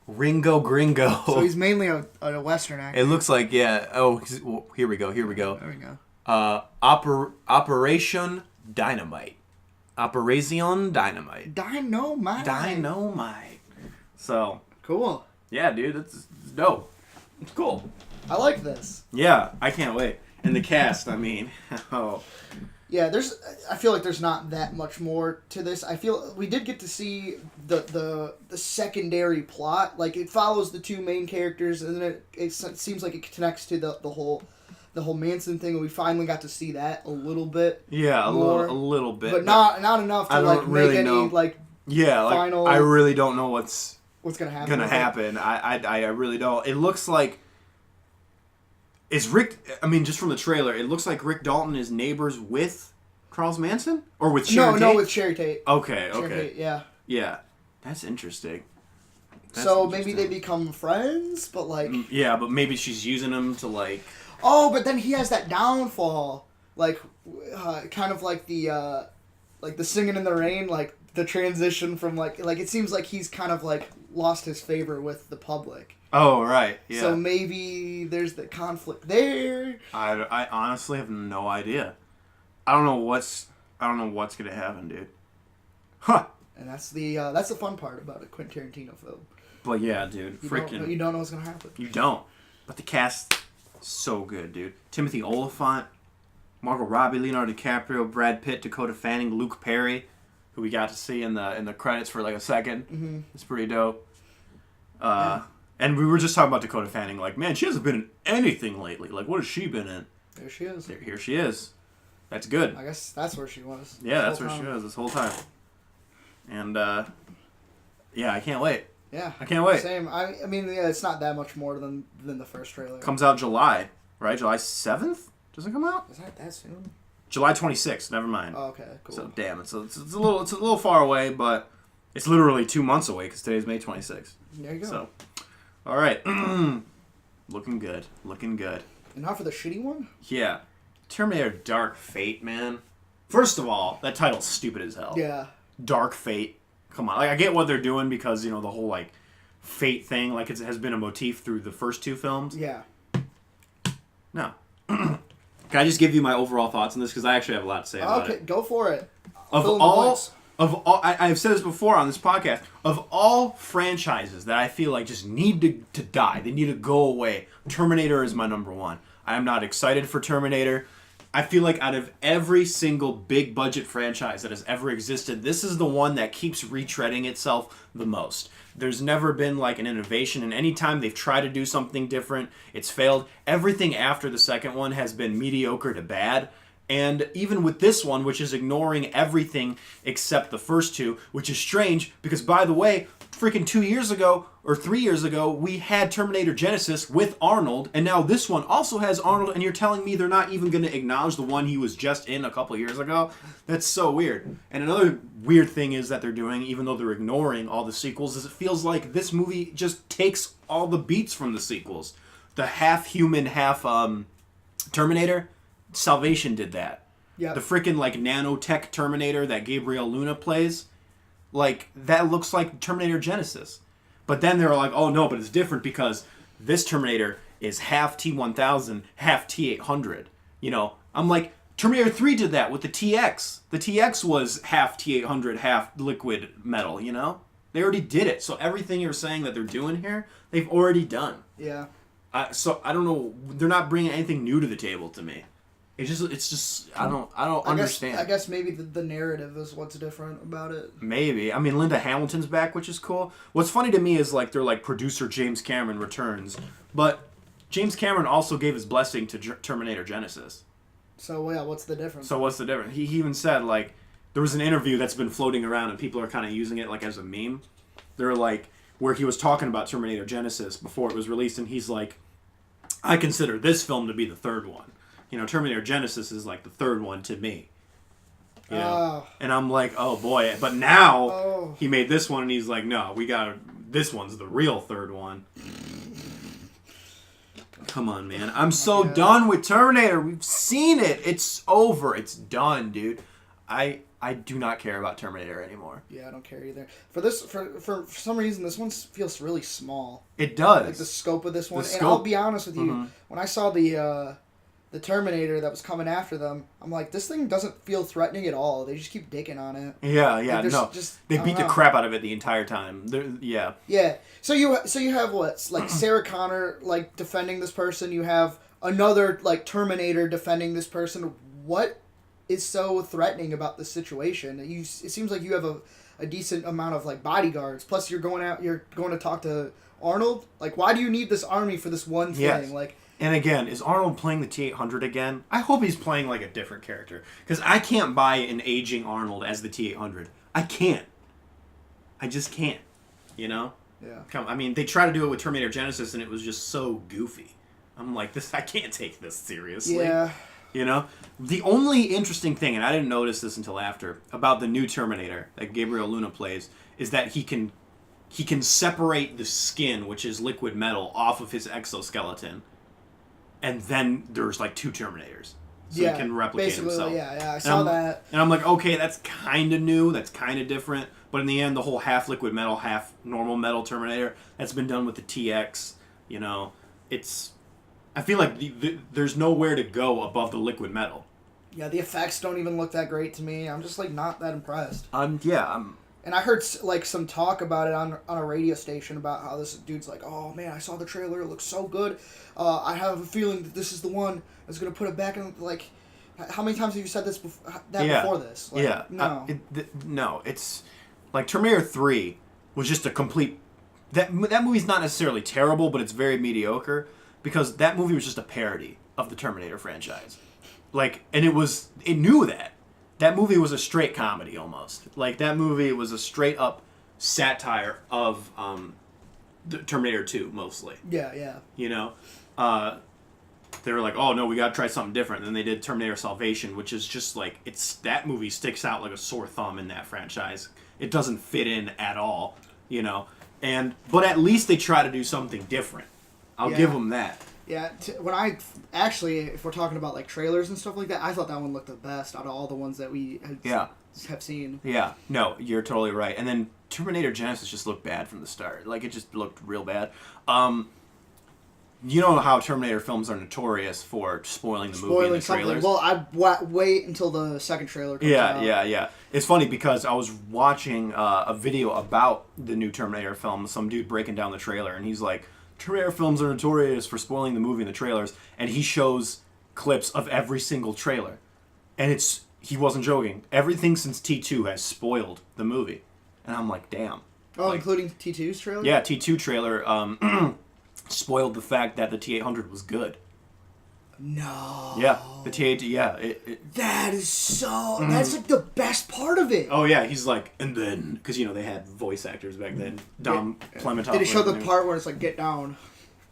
Ringo Gringo. So he's mainly a Western actor. It looks like, yeah. Oh, well, here we go. There we go. Operation Dynamite. Operation Dynamite. Dynamite. So. Cool. Yeah, dude. It's dope. It's cool. I like this. Yeah, I can't wait. And the cast, I mean. Oh. Yeah, I feel like there's not that much more to this. I feel we did get to see the secondary plot. Like, it follows the two main characters, and then it seems like it connects to the whole Manson thing, and we finally got to see that a little bit. Yeah, a little bit. But not enough to like make any like final. I really don't know what's gonna happen. I really don't. It looks like is Rick. I mean, just from the trailer, it looks like Rick Dalton is neighbors with Charles Manson or with Sharon Tate? No, with Sharon Tate. Okay. Sharon Tate, yeah. Yeah, that's interesting. Maybe they become friends, but like. Yeah, but maybe she's using him to like. Oh, but then he has that downfall, like, kind of like the Singing in the Rain, like the transition from like it seems like he's kind of like lost his favor with the public. Oh right, yeah. So maybe there's the conflict there. I honestly have no idea. I don't know what's gonna happen, dude. Huh. And that's the fun part about a Quentin Tarantino film. But yeah, dude, you don't know what's gonna happen. You don't. But the cast. So good, dude. Timothy Olyphant, Margot Robbie, Leonardo DiCaprio, Brad Pitt, Dakota Fanning, Luke Perry, who we got to see in the credits for like a second. Mm-hmm. It's pretty dope. And we were just talking about Dakota Fanning. Like, man, she hasn't been in anything lately. Like, what has she been in? There she is. Here she is. That's good. I guess that's where she was. Yeah, that's where she was this whole time. And yeah, I can't wait. Yeah, I can't wait. Same. I mean, yeah, it's not that much more than the first trailer. Comes out July, right? July 7th? Does it come out? Is that soon? July 26th. Never mind. Oh, okay, cool. So damn, it's a little far away, but it's literally 2 months away because today's May 26th. There you go. So, all right, looking good. And now for the shitty one? Yeah, Terminator: Dark Fate, man. First of all, that title's stupid as hell. Yeah. Dark Fate. Come on, like I get what they're doing because the whole like fate thing, like it has been a motif through the first two films. Yeah. No. Can I just give you my overall thoughts on this because I actually have a lot to say about it. Okay, go for it. Of all, I've said this before on this podcast. Of all franchises that I feel like just need to die, they need to go away. Terminator is my number one. I am not excited for Terminator. I feel like out of every single big budget franchise that has ever existed, this is the one that keeps retreading itself the most. There's never been like an innovation, and anytime they've tried to do something different, it's failed. Everything after the second one has been mediocre to bad. And even with this one, which is ignoring everything except the first two, which is strange because, by the way, freaking 2 years ago or 3 years ago, we had Terminator Genesis with Arnold, and now this one also has Arnold, and you're telling me they're not even going to acknowledge the one he was just in a couple years ago? That's so weird. And another weird thing is that they're doing, even though they're ignoring all the sequels, is it feels like this movie just takes all the beats from the sequels. The half-human, half-Terminator, Salvation did that. Yeah. The freaking like nanotech Terminator that Gabriel Luna plays, like that looks like Terminator Genesis. But then they were like, oh no, but it's different because this Terminator is half T-1000, half T-800. I'm like, Terminator 3 did that with the TX. The TX was half T-800, half liquid metal, They already did it. So everything you're saying that they're doing here, they've already done. Yeah. So I don't know. They're not bringing anything new to the table to me. It's just I don't understand. I guess maybe the narrative is what's different about it. Maybe. I mean, Linda Hamilton's back, which is cool. What's funny to me is like they're like producer James Cameron returns, but James Cameron also gave his blessing to Terminator Genesis. So yeah, what's the difference? He even said like there was an interview that's been floating around and people are kind of using it like as a meme. They're like where he was talking about Terminator Genesis before it was released, and he's like, I consider this film to be the third one. Terminator Genesis is like the third one to me. And I'm like, oh boy. But now he made this one and he's like, no, this one's the real third one. Come on, man. I'm so done with Terminator. We've seen it. It's over. It's done, dude. I do not care about Terminator anymore. Yeah, I don't care either. For some reason, this one feels really small. It does. Like the scope of this one. And I'll be honest with you, when I saw the Terminator that was coming after them, I'm like, this thing doesn't feel threatening at all. They just keep dicking on it. Yeah, no. They beat the crap out of it the entire time. Yeah. So you have what? Like Sarah Connor like defending this person. You have another like Terminator defending this person. What is so threatening about this situation? It seems like you have a decent amount of like bodyguards. Plus you're going to talk to Arnold. Like, why do you need this army for this one thing? Yes. Like. And again, is Arnold playing the T-800 again? I hope he's playing like a different character. Because I can't buy an aging Arnold as the T-800. I can't. I just can't. Yeah. I mean, they tried to do it with Terminator Genesis and it was just so goofy. I'm like, I can't take this seriously. Yeah. The only interesting thing, and I didn't notice this until after, about the new Terminator that Gabriel Luna plays, is that he can separate the skin, which is liquid metal, off of his exoskeleton. And then there's like two Terminators. So he can replicate himself. Yeah, I saw that. And I'm like, okay, that's kind of new. That's kind of different. But in the end, the whole half liquid metal, half normal metal Terminator, that's been done with the TX. I feel like there's nowhere to go above the liquid metal. Yeah, the effects don't even look that great to me. I'm just like not that impressed. And I heard like some talk about it on a radio station about how this dude's like, oh man, I saw the trailer, it looks so good. I have a feeling that this is the one that's gonna put it back in. Like, how many times have you said this before this? Like, no, it's like Terminator 3 was just a complete. That movie's not necessarily terrible, but it's very mediocre because that movie was just a parody of the Terminator franchise. Like, and it knew that. That movie was a straight comedy almost. Like, that movie was a straight up satire of the Terminator 2 mostly. Yeah. They were like, oh no, we gotta try something different. And then they did Terminator Salvation, which is just like, that movie sticks out like a sore thumb in that franchise. It doesn't fit in at all, but at least they try to do something different. I'll give them that. Yeah, when I actually, if we're talking about like trailers and stuff like that, I thought that one looked the best out of all the ones that we have seen. Yeah, no, you're totally right. And then Terminator Genesis just looked bad from the start. Like, it just looked real bad. You know how Terminator films are notorious for spoiling the movie in the trailers? Well, I wait until the second trailer comes out. Yeah. It's funny because I was watching a video about the new Terminator film, some dude breaking down the trailer, and he's like, Terminator films are notorious for spoiling the movie in the trailers, and he shows clips of every single trailer. And he wasn't joking. Everything since T2 has spoiled the movie. And I'm like, damn. Oh, including T2's trailer? Yeah, T2 trailer spoiled the fact that the T-800 was good. No. Yeah, the T-800, yeah. That is so... That's like the best part of it. Oh, yeah, he's like, and then... Because, they had voice actors back then. Dom Clementine. Did he show the part where it's like, get down?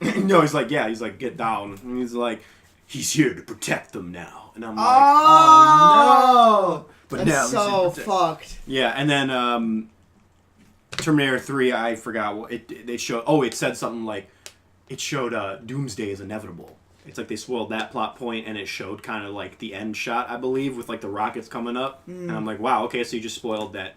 No, he's like, get down. And he's like, he's here to protect them now. And I'm like, oh no! But that's now so fucked. Yeah, and then Terminator 3, I forgot what they showed. Oh, it said something like, it showed Doomsday is inevitable. It's like they spoiled that plot point, and it showed kind of like the end shot, I believe, with like the rockets coming up. And I'm like, wow, okay, so you just spoiled that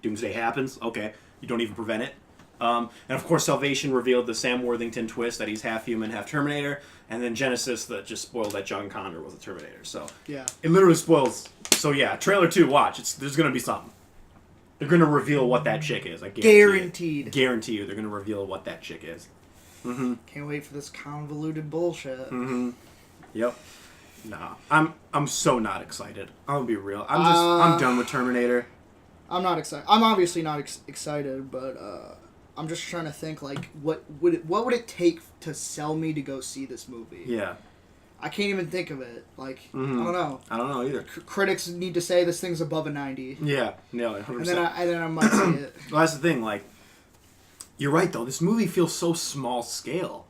Doomsday happens. Okay, you don't even prevent it. And of course, Salvation revealed the Sam Worthington twist that he's half human, half Terminator, and then Genesis that just spoiled that John Connor was a Terminator. So yeah, it literally spoils. So yeah, trailer 2, watch. There's gonna be something. They're gonna reveal what that chick is. I guarantee you, they're gonna reveal what that chick is. Mm-hmm. Can't wait for this convoluted bullshit. Mm-hmm. Yep. Nah, I'm so not excited. I'll be real. I'm done with Terminator. I'm not excited. I'm obviously not excited, but I'm just trying to think like what would it take to sell me to go see this movie? Yeah. I can't even think of it. Like, mm-hmm. I don't know. I don't know either. Critics need to say this thing's above a 90. Yeah, no, 100%. And then I might see it. Well, that's the thing. Like, you're right though. This movie feels so small scale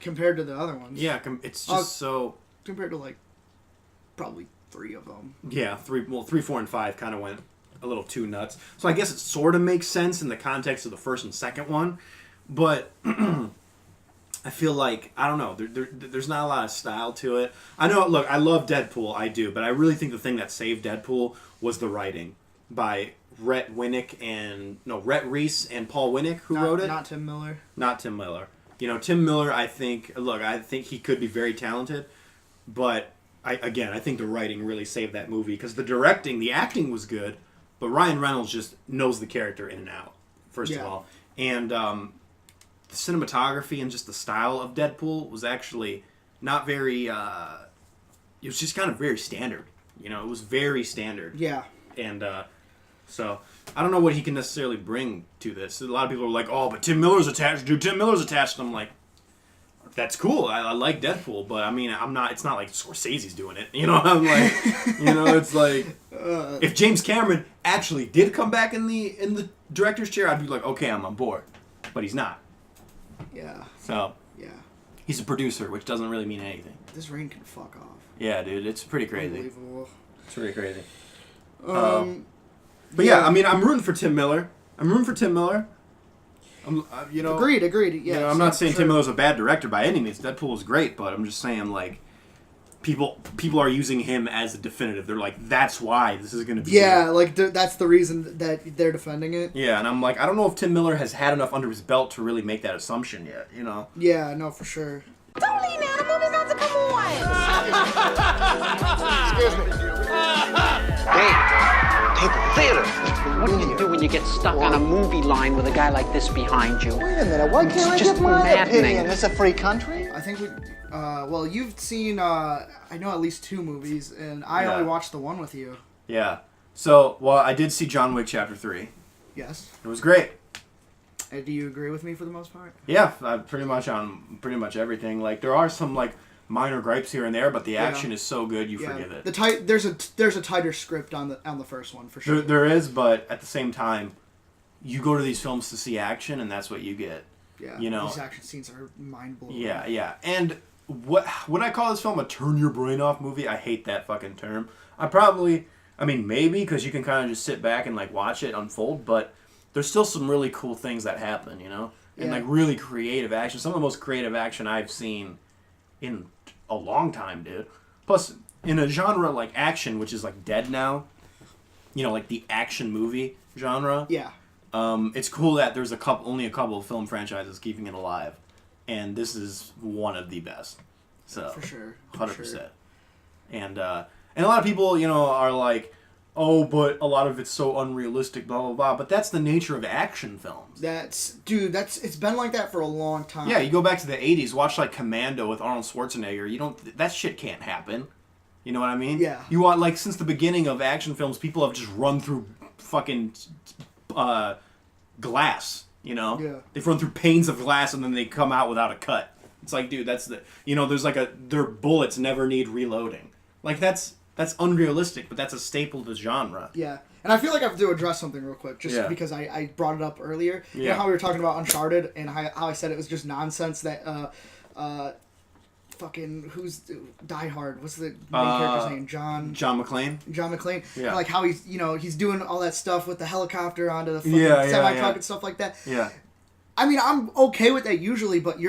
compared to the other ones. Yeah, it's just so compared to like probably 3 of them. Yeah, 3, 4, and 5 kind of went a little too nuts. So I guess it sort of makes sense in the context of the first and second one, but I feel like, I don't know, there's not a lot of style to it. I know, look, I love Deadpool, I do, but I really think the thing that saved Deadpool was the writing by Rhett Reese and Paul Winnick, who wrote it. Not Tim Miller. Not Tim Miller. You know, Tim Miller, I think he could be very talented, but I think the writing really saved that movie, because the acting was good, but Ryan Reynolds just knows the character in and out, first of all. And the cinematography and just the style of Deadpool was actually not very, it was just kind of very standard. You know, it was very standard. Yeah. And so I don't know what he can necessarily bring to this. A lot of people are like, oh, but Tim Miller's attached. Dude, Tim Miller's attached. And I'm like, that's cool. I like Deadpool, but I mean, it's not like Scorsese's doing it. You know, I'm like, it's like, if James Cameron actually did come back in the director's chair, I'd be like, okay, I'm on board. But he's not. Yeah. So. Yeah. He's a producer, which doesn't really mean anything. This rain can fuck off. Yeah, dude, it's pretty crazy. Unbelievable. It's pretty crazy. But yeah, I mean, I'm rooting for Tim Miller. Agreed. Yeah, I'm not saying Tim Miller's a bad director by any means. Deadpool is great, but I'm just saying, like, people are using him as a definitive. They're like, that's why this is going to be. Yeah, good. Like that's the reason that they're defending it. Yeah, and I'm like, I don't know if Tim Miller has had enough under his belt to really make that assumption yet. You know? Yeah, no, for sure. Don't leave now. The movie's about to come on. Excuse me. Hey, theater. What do you do when you get stuck on a movie line with a guy like this behind you? Wait a minute. Why can't I give my opinion? It's a free country. I think well, you've seen, I know at least 2 movies, and I only watched the one with you. Yeah. So, well, I did see John Wick Chapter 3. Yes. It was great. Do you agree with me for the most part? Yeah, pretty much on pretty much everything. Like, there are some, like, minor gripes here and there, but the action is so good you forgive it. There's a tighter script on the first one, for sure. There is, but at the same time, you go to these films to see action, and that's what you get. Yeah, you know, these action scenes are mind-blowing. Yeah. And would I call this film a turn your brain off movie? I hate that fucking term. Maybe, because you can kind of just sit back and, like, watch it unfold, but there's still some really cool things that happen, you know? And, like, really creative action. Some of the most creative action I've seen in a long time, dude. Plus, in a genre like action, which is, like, dead now, you know, like the action movie genre. Yeah. It's cool that there's only a couple of film franchises keeping it alive. And this is one of the best. So, for sure. 100%. And a lot of people, you know, are like, oh, but a lot of it's so unrealistic, blah, blah, blah. But that's the nature of action films. It's been like that for a long time. Yeah, you go back to the 80s, watch, like, Commando with Arnold Schwarzenegger. that shit can't happen. You know what I mean? Yeah. You want, like, since the beginning of action films, people have just run through fucking glass, you know? Yeah. They've run through panes of glass and then they come out without a cut. It's like, dude, there's their bullets never need reloading. Like, that's unrealistic, but that's a staple of the genre. Yeah. And I feel like I have to address something real quick, just because I brought it up earlier. You know how we were talking about Uncharted, and how I said it was just nonsense that, who's Die Hard? What's the main character's name? John McClane. John McClane. Yeah. And like how he's doing all that stuff with the helicopter onto the fucking semi-truck and stuff like that. Yeah. I mean, I'm okay with that usually, but you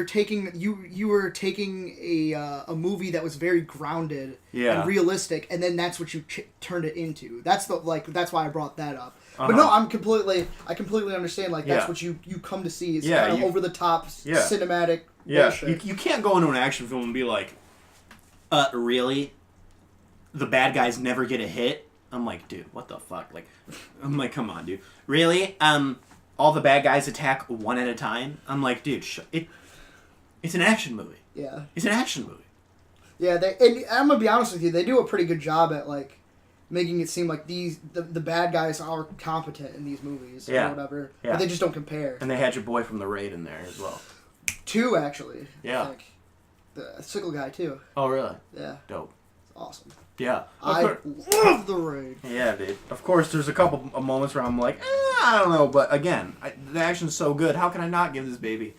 were taking a movie that was very grounded and realistic, and then that's what you turned it into. That's why I brought that up. Uh-huh. But no, I completely understand. Like that's what you come to see is kind of over the top cinematic. Yeah, you can't go into an action film and be like, really? The bad guys never get a hit? I'm like, dude, what the fuck? Like, I'm like, come on, dude. Really? All the bad guys attack one at a time? I'm like, dude, it's an action movie. Yeah. It's an action movie. Yeah, and I'm going to be honest with you, they do a pretty good job at, like, making it seem like the bad guys are competent in these movies or whatever. Yeah. But they just don't compare. And they had your boy from The Raid in there as well. 2, actually. Yeah. I think. The Sickle guy, too. Oh, really? Yeah. Dope. It's awesome. Yeah. I love The Raid. Yeah, dude. Of course, there's a couple of moments where I'm like, I don't know. But again, the action's so good. How can I not give this baby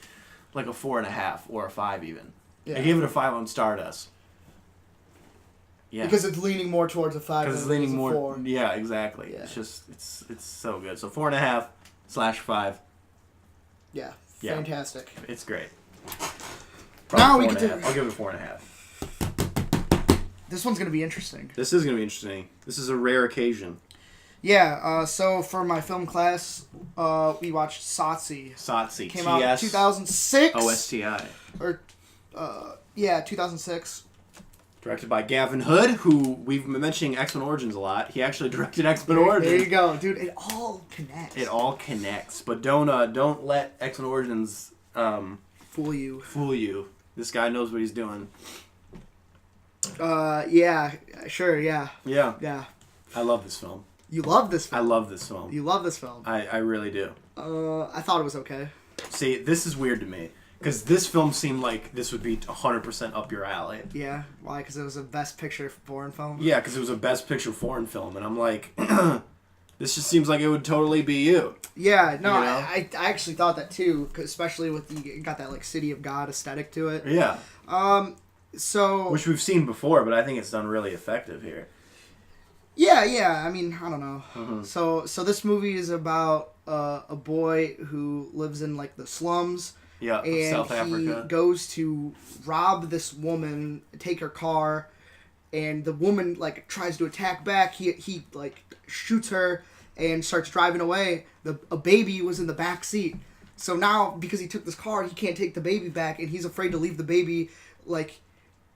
like a 4.5 or a 5 even? Yeah. I gave it a 5 on Stardust. Yeah. Because it's leaning more towards a 5 Because it's than it leaning is a more. 4. Yeah, exactly. Yeah. It's just it's so good. So 4.5/5. Yeah, Yeah. fantastic. It's great. Now we Probably get 4.5. to... I'll give it 4.5. This one's going to be interesting. This is going to be interesting. This is a rare occasion. Yeah, so for my film class, we watched Satsi. Satsi. Came out in 2006. OSTI. Or, 2006. Directed by Gavin Hood, who we've been mentioning X-Men Origins a lot. He actually directed X-Men Origins. There you go, dude. It all connects. It all connects. But don't let X-Men Origins fool you. Fool you. This guy knows what he's doing. Yeah, sure, yeah. Yeah. Yeah. I love this film. You love this film? I love this film. You love this film? I really do. I thought it was okay. See, this is weird to me. Because this film seemed like this would be 100% up your alley. Yeah? Why? Because it was a Best Picture foreign film? Yeah, because it was a Best Picture foreign film. And I'm like, this just seems like it would totally be you. Yeah, no, You know? I actually thought that too, especially with got that like City of God aesthetic to it. Yeah. So... Which we've seen before, but I think it's done really effective here. Yeah, I mean, I don't know. Mm-hmm. So this movie is about a boy who lives in like the slums. Yeah, and South Africa. He goes to rob this woman, take her car, and the woman like tries to attack back. He like shoots her and starts driving away. A baby was in the back seat. So now because he took this car, he can't take the baby back, and he's afraid to leave the baby like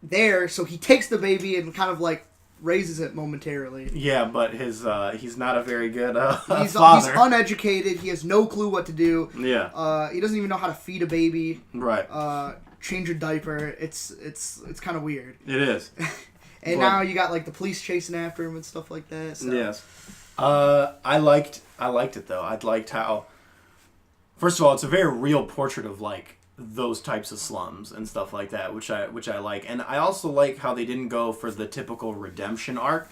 there. So he takes the baby and kind of like raises it momentarily. Yeah, but he's not a very good father. He's uneducated. He has no clue what to do. Yeah. He doesn't even know how to feed a baby. Right. Change a diaper. It's kind of weird. It is. And now you got like the police chasing after him and stuff like that. So. Yes. I liked it though. I liked how, first of all, it's a very real portrait of like those types of slums and stuff like that, which I like. And I also like how they didn't go for the typical redemption arc.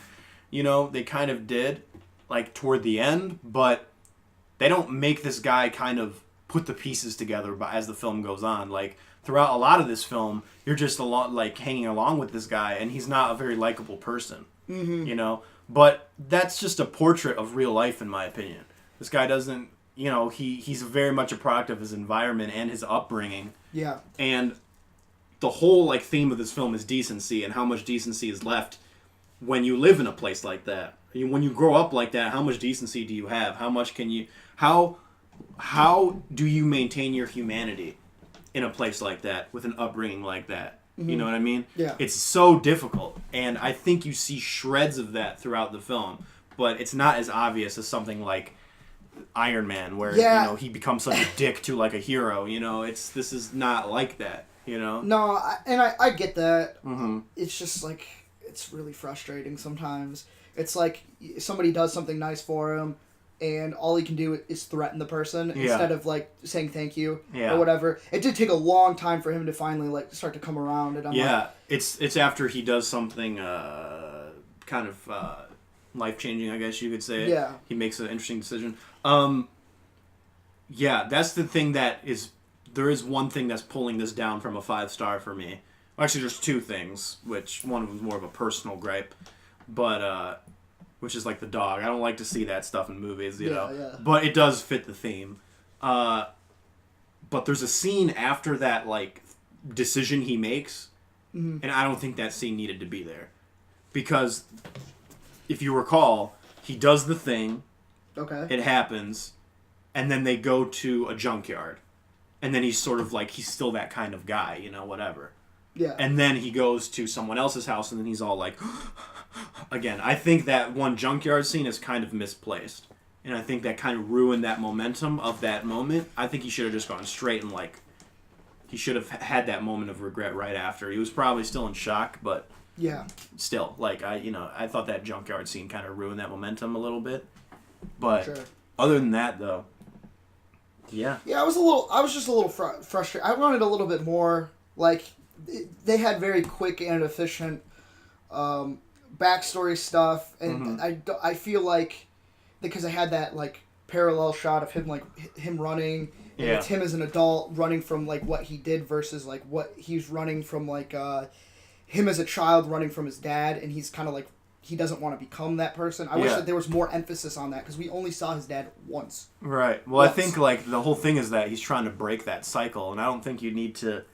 You know, they kind of did, like, toward the end, but they don't make this guy kind of put the pieces together as the film goes on. Like, throughout a lot of this film, you're just hanging along with this guy, and he's not a very likable person. Mm-hmm. You know? But that's just a portrait of real life, in my opinion. This guy doesn't... You know, he's very much a product of his environment and his upbringing. Yeah. And the whole like theme of this film is decency and how much decency is left when you live in a place like that. When you grow up like that, how much decency do you have? How much can you... How do you maintain your humanity in a place like that with an upbringing like that? Mm-hmm. You know what I mean? Yeah. It's so difficult. And I think you see shreds of that throughout the film. But it's not as obvious as something like Iron Man, where you know he becomes such a dick to like a hero. You know, this is not like that. You know. No, I get that. Mm-hmm. It's just like it's really frustrating sometimes. It's like somebody does something nice for him, and all he can do is threaten the person instead of like saying thank you or whatever. It did take a long time for him to finally like start to come around. And I'm like, it's after he does something kind of life-changing, I guess you could say. Yeah. He makes an interesting decision. That's the thing there is one thing that's pulling this down from a 5-star for me. Well, actually, there's two things, which one of them is more of a personal gripe, but, which is like the dog. I don't like to see that stuff in movies, you know. Yeah. But it does fit the theme. But there's a scene after that, like, decision he makes, and I don't think that scene needed to be there. Because, if you recall, he does the thing, it happens, and then they go to a junkyard. And then he's sort of like, he's still that kind of guy, you know, whatever. Yeah. And then he goes to someone else's house, and then he's all like, again, I think that one junkyard scene is kind of misplaced. And I think that kind of ruined that momentum of that moment. I think he should have just gone straight and, like, he should have had that moment of regret right after. He was probably still in shock, but yeah, still, like, I thought that junkyard scene kind of ruined that momentum a little bit. But other than that, though, yeah. Yeah, I was just a little frustrated. I wanted a little bit more, like, they had very quick and efficient backstory stuff, and I feel like, because I had that, like, parallel shot of him running, and it's him as an adult running from, like, what he did versus, like, what he's running from, like, him as a child running from his dad, and he's kind of like, he doesn't want to become that person. I wish that there was more emphasis on that, because we only saw his dad once. Right. Well, I think, like, the whole thing is that he's trying to break that cycle, and I don't think you need to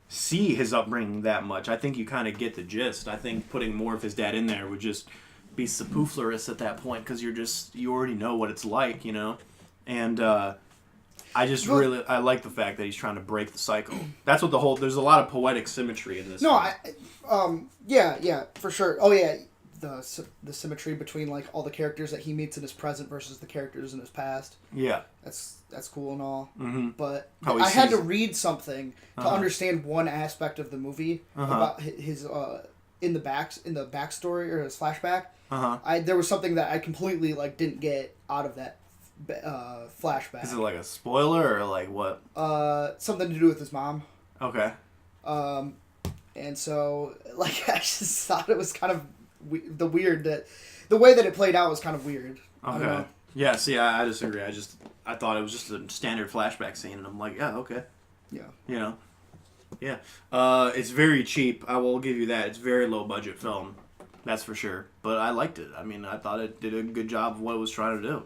see his upbringing that much. I think you kind of get the gist. I think putting more of his dad in there would just be superfluous at that point, because you already know what it's like, you know? And I just I like the fact that he's trying to break the cycle. That's what there's a lot of poetic symmetry in this. No, yeah, for sure. Oh yeah, the symmetry between like all the characters that he meets in his present versus the characters in his past. Yeah, that's cool and all. Mm-hmm. But I had to read something to understand one aspect of the movie about his in the backstory or his flashback. There was something that I completely like didn't get out of that flashback. Is it like a spoiler or like what? Something to do with his mom. Okay. And so like I just thought it was kind of the way that it played out was kind of weird. Okay. Yeah. See, I disagree. I thought it was just a standard flashback scene, and I'm like, yeah, okay. Yeah. You know. Yeah. It's very cheap. I will give you that. It's a very low budget film. That's for sure. But I liked it. I mean, I thought it did a good job of what it was trying to do.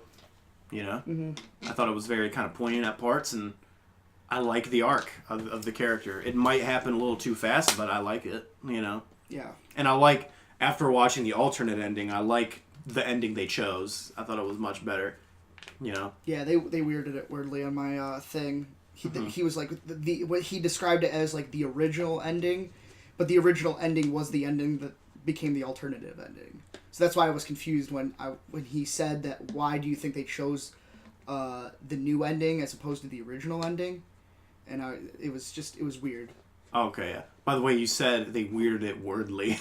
You know? Mm-hmm. I thought it was very kind of poignant at parts, and I like the arc of the character. It might happen a little too fast, but I like it, you know? Yeah. And I like, after watching the alternate ending, I like the ending they chose. I thought it was much better, you know? Yeah, they weirded it weirdly on my thing. He was like, what he described it as like the original ending, but the original ending was the ending that became the alternative ending. So that's why I was confused when he said that. Why do you think they chose the new ending as opposed to the original ending? And it was weird. Okay, yeah. By the way, you said they weirded it wordly.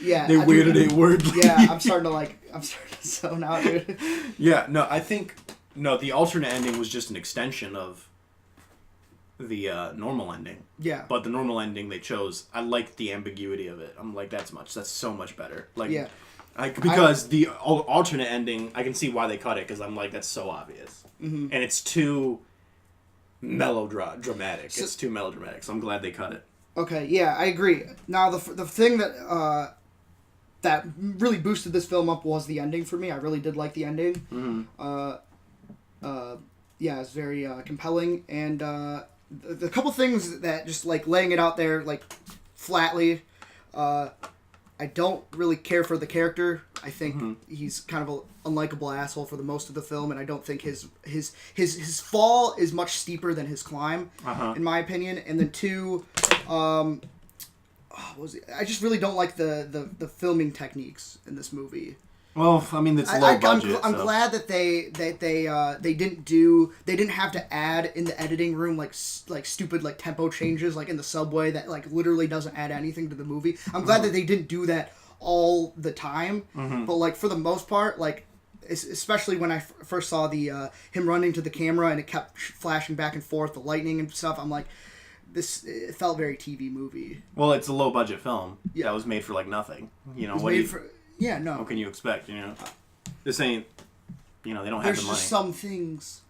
Yeah, they weirded it wordly. Yeah, I'm starting to zone out, dude. Yeah, no, I think the alternate ending was just an extension of the normal ending. Yeah. But the normal ending they chose, I liked the ambiguity of it. I'm like, that's so much better. Like, yeah. Because the alternate ending, I can see why they cut it, because I'm like, that's so obvious. Mm-hmm. And it's too melodramatic. It's too melodramatic, so I'm glad they cut it. Okay, yeah, I agree. Now, the thing that that really boosted this film up was the ending for me. I really did like the ending. Mm-hmm. Yeah, it's very compelling, and the couple things that just like laying it out there like flatly. I don't really care for the character. I think he's kind of an unlikable asshole for the most of the film, and I don't think his fall is much steeper than his climb, in my opinion. And then two, what was it? I just really don't like the filming techniques in this movie. Well, I mean, it's low budget. I'm glad that they didn't have to add in the editing room like stupid like tempo changes like in the subway that like literally doesn't add anything to the movie. I'm glad that they didn't do that all the time, but like for the most part, like especially when I first saw the him running to the camera and it kept flashing back and forth, the lightning and stuff. I'm like, it felt very TV movie. Well, it's a low budget film that was made for like nothing. You know Yeah, no. What can you expect, you know? This ain't, they don't have the money. There's just some things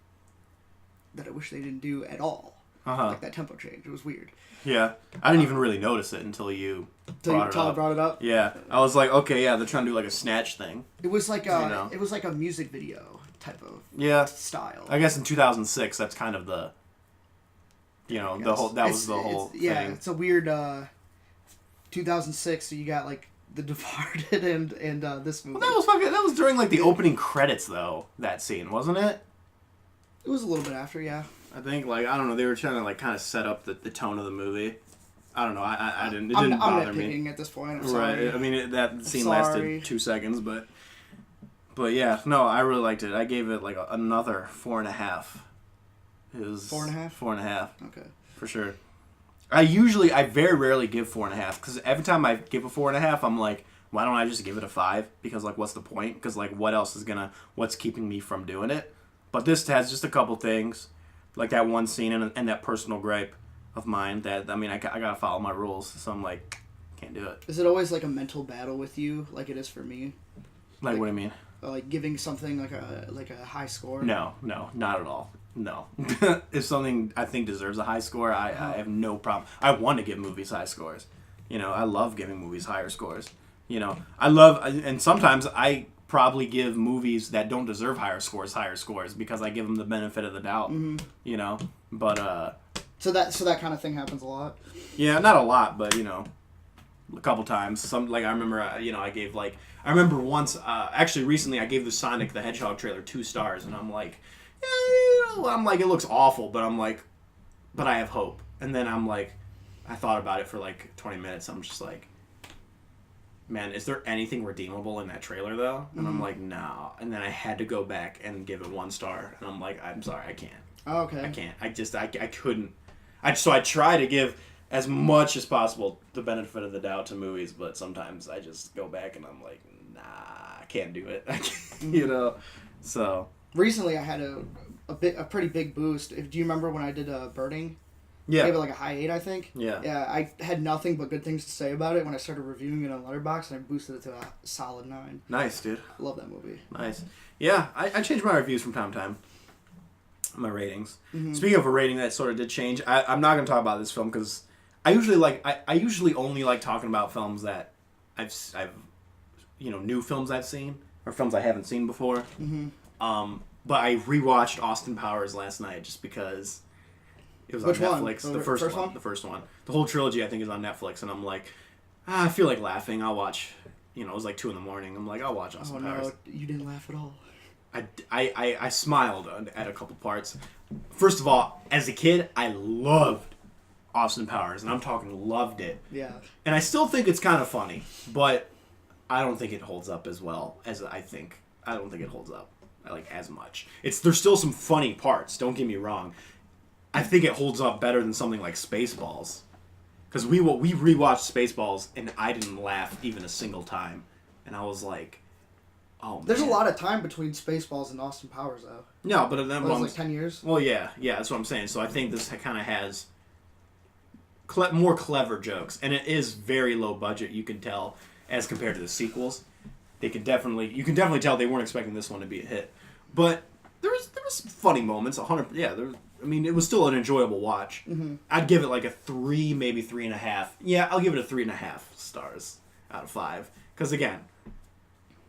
that I wish they didn't do at all. Like that tempo change. It was weird. Yeah. I didn't even really notice it until you brought it up. Yeah. I was like, okay, yeah, they're trying to do like a snatch thing. It was like a music video type of style. I guess in 2006, that's kind of the, that was the whole thing. Yeah, it's a weird 2006, so you got like The Departed and this movie. Well, that was during like the opening credits though, that scene, wasn't it? It was a little bit after, yeah. I think I don't know, they were trying to like kind of set up the tone of the movie. I don't know. It didn't bother me. I'm nitpicking at this point. I'm sorry. Right. I mean, that scene lasted 2 seconds, but yeah, no, I really liked it. I gave it like another 4.5. It was 4.5. 4.5. Okay. For sure. I very rarely give 4.5 because every time I give a 4.5, I'm like, why don't I just give it a 5? Because like, what's the point? Because like, what's keeping me from doing it? But this has just a couple things, like that one scene and that personal gripe of mine that, I mean, I gotta follow my rules, so I'm like, can't do it. Is it always like a mental battle with you, like it is for me? Like what do you mean? Like giving something like a high score? No, not at all. No. If something I think deserves a high score, I have no problem. I want to give movies high scores. You know, I love giving movies higher scores. You know, and sometimes I probably give movies that don't deserve higher scores because I give them the benefit of the doubt. Mm-hmm. You know, but so that kind of thing happens a lot. Yeah, not a lot, but you know, a couple times. I remember, I remember once, actually recently, I gave the Sonic the Hedgehog trailer 2 stars, and I'm like, it looks awful, but I'm like, but I have hope. And then I'm like, I thought about it for like 20 minutes. I'm just like, man, is there anything redeemable in that trailer though? And I'm like, no. And then I had to go back and give it 1 star, and I'm like, I'm sorry, I can't. Oh, okay. I can't. I couldn't. So I try to give as much as possible the benefit of the doubt to movies, but sometimes I just go back and I'm like, nah, I can't do it. You know, so recently I had a pretty big boost. Do you remember when I did Birding? Yeah. I gave it like a high 8, I think. Yeah. Yeah, I had nothing but good things to say about it when I started reviewing it on Letterboxd, and I boosted it to a solid 9. Nice, dude. Love that movie. Nice. Yeah, I change my reviews from time to time. My ratings. Mm-hmm. Speaking of a rating that sort of did change, I'm not going to talk about this film because I usually only like talking about films that I've new films I've seen or films I haven't seen before. Mm-hmm. But I rewatched Austin Powers last night just because it was Which on Netflix. One? The first one. The first one. The whole trilogy I think is on Netflix, and I'm like, I feel like laughing. I'll watch. It was like 2 a.m. I'm like, I'll watch Austin Powers. No, you didn't laugh at all. I smiled at a couple parts. First of all, as a kid, I loved Austin Powers, and I'm talking loved it. Yeah. And I still think it's kind of funny, but I don't think it holds up as well as I think. I don't think it holds up as much. There's still some funny parts. Don't get me wrong. I think it holds up better than something like Spaceballs, because we rewatched Spaceballs, and I didn't laugh even a single time, and I was like, oh, There's man. a lot of time between Spaceballs and Austin Powers, though. No, but then was like 10 years. Well, yeah, that's what I'm saying. So I think this kind of has more clever jokes, and it is very low budget. You can tell as compared to the sequels. You can definitely tell they weren't expecting this one to be a hit. But there was some funny moments. 100. Yeah, it was still an enjoyable watch. Mm-hmm. I'd give it like a 3, maybe 3.5. Yeah, I'll give it a 3.5 stars out of 5. Because again,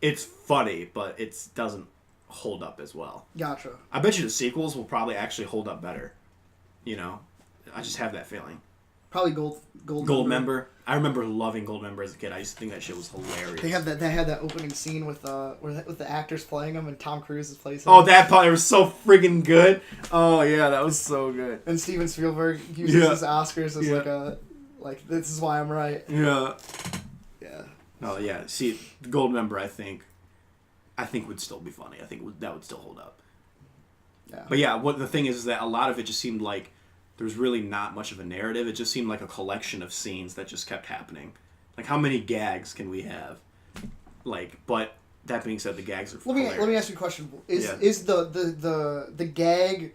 it's funny, but it doesn't hold up as well. Gotcha. I bet you the sequels will probably actually hold up better. I just have that feeling. Probably Goldmember. I remember loving Goldmember as a kid. I used to think that shit was hilarious. They had that opening scene with the actors playing them, and Tom Cruise is playing. Oh, that part was so freaking good. Oh yeah, that was so good. And Steven Spielberg uses his Oscars as like this is why I'm right. Yeah. Yeah. Oh yeah. See, Goldmember, I think would still be funny. I think that would still hold up. Yeah. But yeah, what the thing is that a lot of it just seemed like there was really not much of a narrative. It just seemed like a collection of scenes that just kept happening. Like, how many gags can we have? But that being said, the gags are hilarious. Let me ask you a question. Is the gag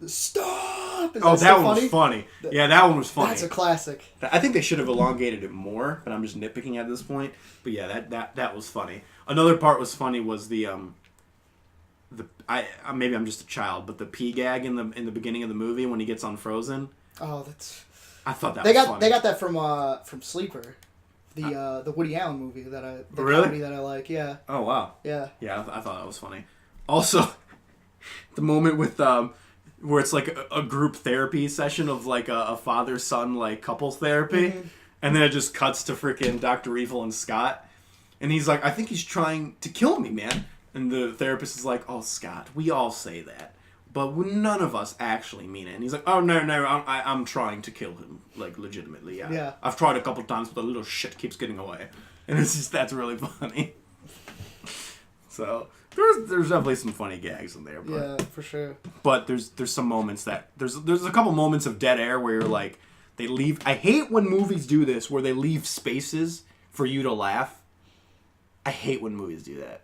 stop? That one was funny. Yeah, that one was funny. That's a classic. I think they should have elongated it more, but I'm just nitpicking at this point. But yeah, that was funny. Another part was funny was maybe I'm just a child, but the pee gag in the beginning of the movie when he gets unfrozen. Oh, that's. I thought that was funny. They got that from Sleeper, the Woody Allen movie comedy that I like. Yeah. Oh wow. Yeah. Yeah, I thought that was funny. Also, the moment with where it's like a group therapy session of like a father-son like couples therapy, and then it just cuts to freaking Dr. Evil and Scott, and he's like, I think he's trying to kill me, man. And the therapist is like, oh, Scott, we all say that, but none of us actually mean it. And he's like, oh, no, I'm trying to kill him, like, legitimately, yeah. I've tried a couple times, but the little shit keeps getting away. And that's really funny. So, there's definitely some funny gags in there. But, yeah, for sure. But there's some moments that, there's a couple moments of dead air where you're like, they leave, I hate when movies do this, where they leave spaces for you to laugh. I hate when movies do that.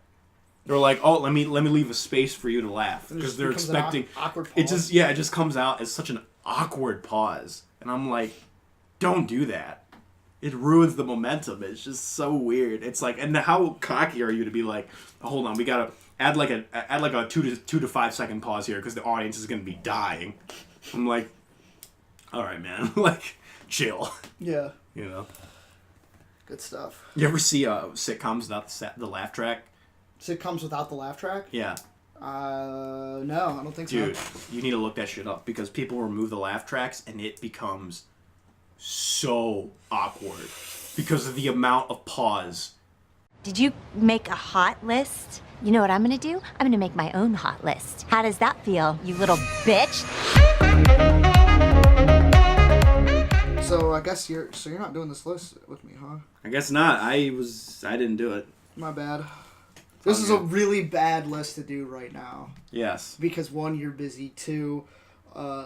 They're like, oh, let me leave a space for you to laugh, because they're expecting awkward pause. It just comes out as such an awkward pause, and I'm like, don't do that. It ruins the momentum. It's just so weird. It's like, and how cocky are you to be like, oh, hold on, we gotta add like a 2 to 5 second pause here because the audience is gonna be dying. I'm like, all right, man, like, chill. Yeah. Good stuff. You ever see sitcoms without the laugh track? Sitcoms without the laugh track? Yeah. No, I don't think so. Dude, you need to look that shit up because people remove the laugh tracks and it becomes so awkward because of the amount of pause. Did you make a hot list? You know what I'm gonna do? I'm gonna make my own hot list. How does that feel, you little bitch? So I guess you're not doing this list with me, huh? I guess not. I didn't do it. My bad. This is a really bad list to do right now. Yes. Because 1, you're busy. 2,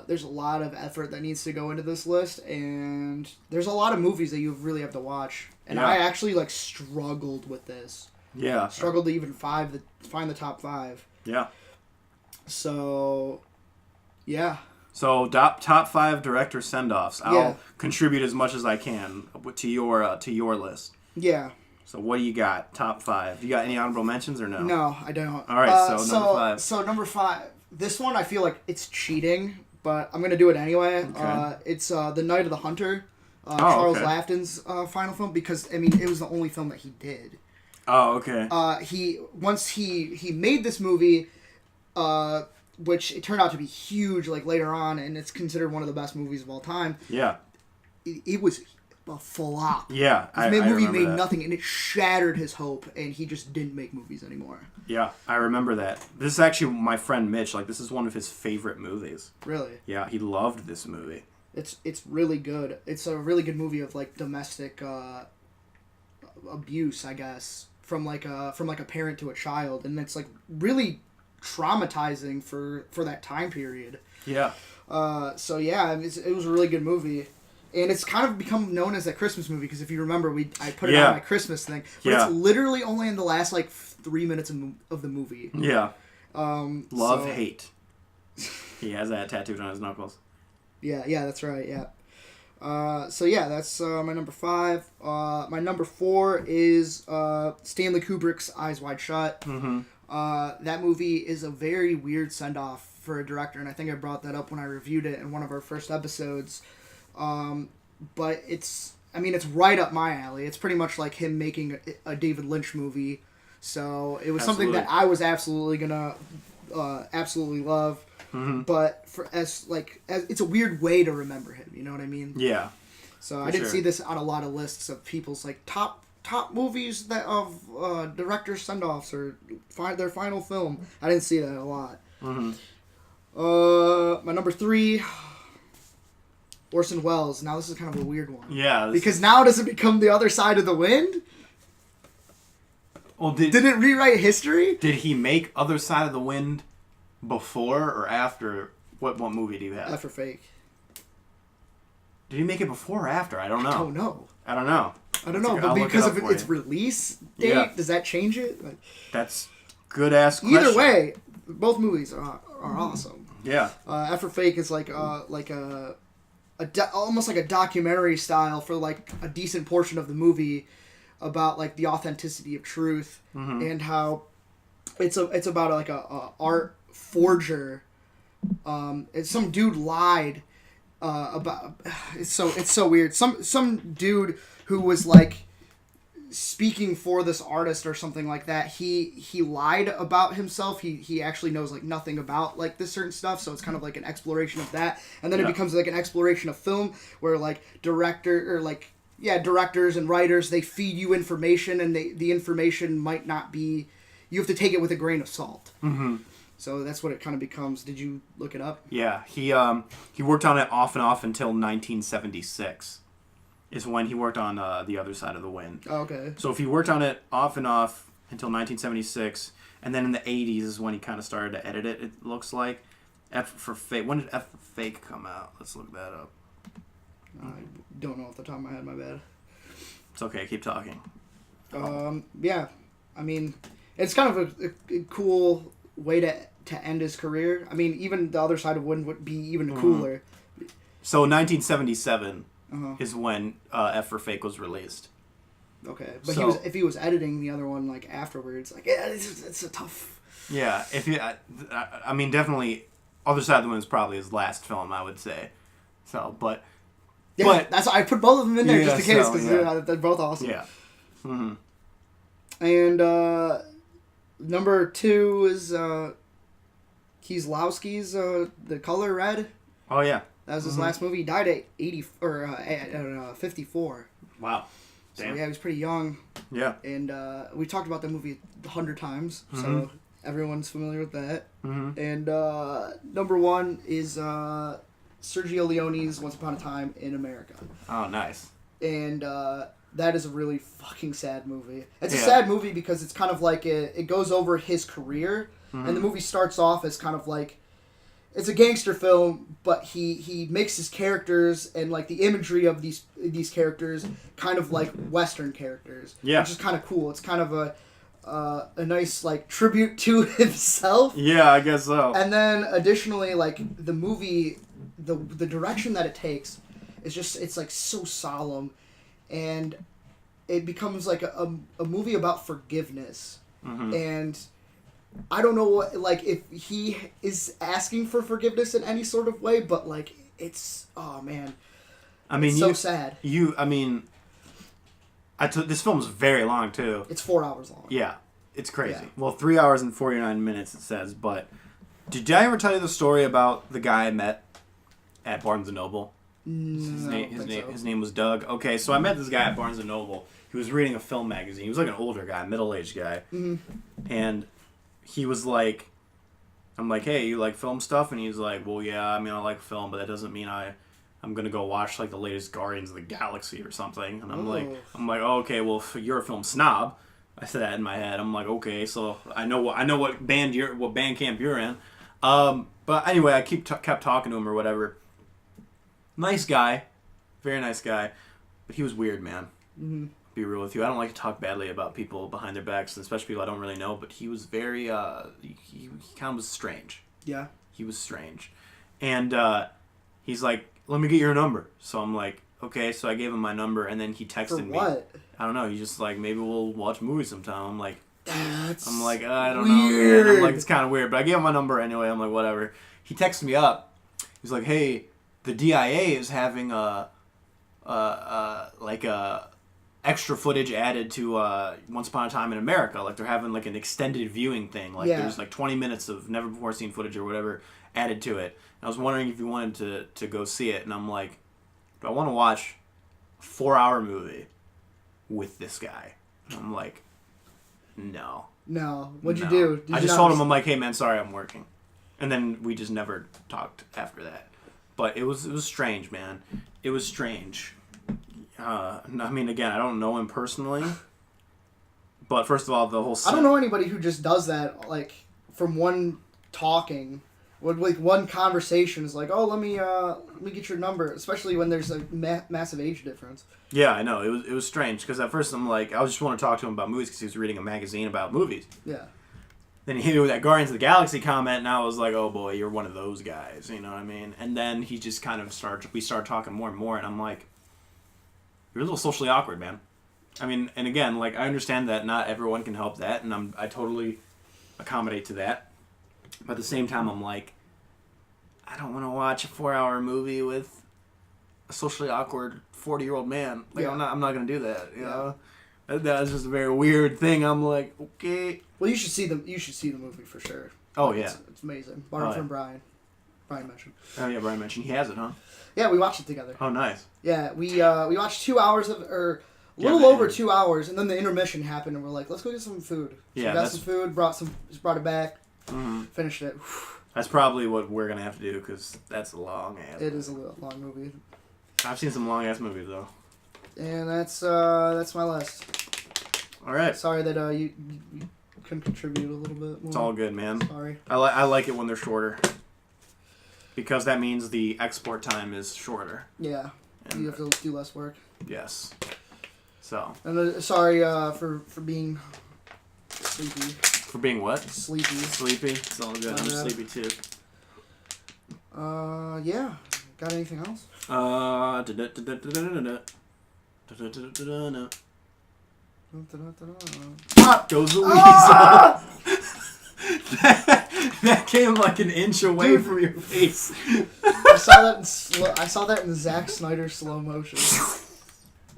there's a lot of effort that needs to go into this list, and there's a lot of movies that you really have to watch. And I actually struggled with this. Yeah. Struggled to even find the top 5. Yeah. So, yeah. So top 5 director send-offs. I'll contribute as much as I can to your list. Yeah. So what do you got? Top 5. You got any honorable mentions or no? No, I don't. All right, so number 5. So number 5. This one I feel like it's cheating, but I'm gonna do it anyway. Okay. It's The Night of the Hunter, Charles Laughton's final film, because it was the only film that he did. Oh, okay. He made this movie, which it turned out to be huge later on, and it's considered one of the best movies of all time. Yeah. It was a flop. Yeah, this movie made that. nothing, and it shattered his hope, and he just didn't make movies anymore. Yeah, I remember that. This is actually my friend Mitch. This is one of his favorite movies. Really? Yeah, he loved this movie. It's really good. It's a really good movie of domestic abuse, I guess, from a parent to a child, and it's really traumatizing for that time period. Yeah. So yeah, it was a really good movie. And it's kind of become known as a Christmas movie because if you remember, I put it on my Christmas thing. But it's literally only in the last 3 minutes of the movie. Yeah. Hate. He has that tattooed on his knuckles. Yeah, that's right. Yeah. So yeah, that's my number 5. My number 4 is Stanley Kubrick's Eyes Wide Shut. Mm-hmm. That movie is a very weird send off for a director, and I think I brought that up when I reviewed it in one of our first episodes. But it's right up my alley. It's pretty much like him making a David Lynch movie. So it was something that I was absolutely gonna absolutely love. Mm-hmm. But as it's a weird way to remember him. You know what I mean? Yeah. So I didn't see this on a lot of lists of people's top movies that of directors send offs or their final film. I didn't see that a lot. Mm-hmm. My number 3. Orson Welles. Now this is kind of a weird one. Yeah. Because now does it become The Other Side of the Wind? Well, did it rewrite history? Did he make Other Side of the Wind before or after? What movie do you have? F for Fake. Did he make it before or after? I don't know. I don't know. But because of its release date, does that change it? That's good ass question. Either way, both movies are awesome. Yeah. F for Fake is almost like a documentary style for a decent portion of the movie about the authenticity of truth and how it's about a art forger. Some dude lied about it's so weird. Some dude who was speaking for this artist or something like that, he lied about himself. He actually knows nothing about this certain stuff, so it's kind of an exploration of that, and then it becomes an exploration of film where directors and writers, they feed you information, and the information might not be, you have to take it with a grain of salt. Mm-hmm. So that's what it kind of becomes. Did you look it up? Yeah, he worked on it off and off until 1976. Is when he worked on The Other Side of the Wind. Oh, okay. So if he worked on it off and off until 1976, and then in the 80s is when he kind of started to edit it, it looks like. F for Fake. When did F for Fake come out? Let's look that up. I don't know off the top of my head, my bad. It's okay, keep talking. Yeah. It's kind of a cool way to end his career. Even The Other Side of the Wind would be even cooler. So 1977... is when F for Fake was released. Okay, but if he was editing the other one afterwards, it's a tough. Yeah, definitely, Other Side of the Wind is probably his last film, I would say. So, but Yeah, but that's I put both of them in there just in case, so, because they're both awesome. Yeah. Mm-hmm. And number 2 is Kieslowski's The Color Red. Oh yeah. That was his last movie. He died at 54. Wow. So Damn. yeah, he was pretty young. Yeah. And we talked about that movie 100 times, so everyone's familiar with that. Mm-hmm. And number 1 is Sergio Leone's Once Upon a Time in America. Oh, nice. And that is a really fucking sad movie. It's a sad movie because it's kind of like it goes over his career, and the movie starts off as kind of like it's a gangster film, but he makes his characters and like the imagery of these characters kind of like Western characters, which is kind of cool. It's kind of a nice like tribute to himself. Yeah, I guess so. And then additionally, like the movie, the direction that it takes is just it's like so solemn, and it becomes like a movie about forgiveness. And I don't know what, like, if he is asking for forgiveness in any sort of way, but, like, it's, oh, man. I mean, it's so sad. This film's very long, too. It's 4 hours long. Yeah. It's crazy. Yeah. Well, 3 hours and 49 minutes, it says, but did I ever tell you the story about the guy I met at Barnes & Noble? His name was Doug. Okay, so I met this guy at Barnes & Noble. He was reading a film magazine. He was like an older guy, middle-aged guy. And he was like, I'm like, hey, you like film stuff? And he's like, well, yeah, I mean, I like film, but that doesn't mean I'm going to go watch like the latest Guardians of the Galaxy or something. And I'm like, oh, okay, well, you're a film snob. I said that in my head. I'm like, okay, so I know what band camp you're in. But anyway, I kept talking to him or whatever. Nice guy, very nice guy, but he was weird, man. Be real with you. I don't like to talk badly about people behind their backs, especially people I don't really know, but he was very, he kind of was strange. Yeah. He was strange. And he's like, let me get your number. So I'm like, okay, so I gave him my number, and then he texted me. For what? I don't know, he's just like, maybe we'll watch movies sometime. I'm like, I don't weird. know, man. I'm like, it's kind of weird, but I gave him my number anyway. I'm like, whatever. He texted me up. He's like, hey, the DIA is having extra footage added to Once Upon a Time in America. Like, they're having like an extended viewing thing. Like, there's like 20 minutes of never before seen footage or whatever added to it. And I was wondering if you wanted to go see it. And I'm like, do I want to watch a 4-hour movie with this guy? And I'm like, no. No. What'd you do? I just told him, I'm like, hey man, sorry, I'm working. And then we just never talked after that. But it was strange, man. It was strange. I mean, again, I don't know him personally. But first of all, the whole... I don't know anybody who just does that, like, from one talking, like one conversation is like, oh, let me get your number, especially when there's a massive age difference. Yeah, I know. It was strange, because at first I'm like, I just want to talk to him about movies, because he was reading a magazine about movies. Yeah. Then he hit me with that Guardians of the Galaxy comment, and I was like, oh boy, you're one of those guys, you know what I mean? And then he just kind of we started talking more and more, and I'm like, you're a little socially awkward, man. I mean, and again, like, I understand that not everyone can help that, and I totally accommodate to that. But at the same time, I'm like, I don't want to watch a 4-hour movie with a socially awkward 40-year-old man. Like, yeah. I'm not going to do that, you know? That's just a very weird thing. I'm like, okay. Well, you should see the movie for sure. Oh, yeah. It's amazing. Born from Brian. Brian mentioned. Oh, yeah, Brian mentioned. He has it, huh? Yeah, we watched it together. Oh, nice. Yeah, we watched 2 hours or a little over 2 hours, and then the intermission happened, and we're like, let's go get some food. So we got some food, brought it back, finished it. That's probably what we're gonna have to do, because that's a long ass. It is a long movie. I've seen some long ass movies though. And that's my list. All right. Sorry that you couldn't contribute a little bit more. It's all good, man. Sorry. I like it when they're shorter, because that means the export time is shorter. Yeah. And you have to do less work. Yes. So. And sorry for being sleepy. For being what? Sleepy. Sleepy. It's all good. I'm sleepy too. Yeah. Got anything else? Pop goes Louisa. That came like an inch away from your face. I saw that in Zack Snyder slow motion.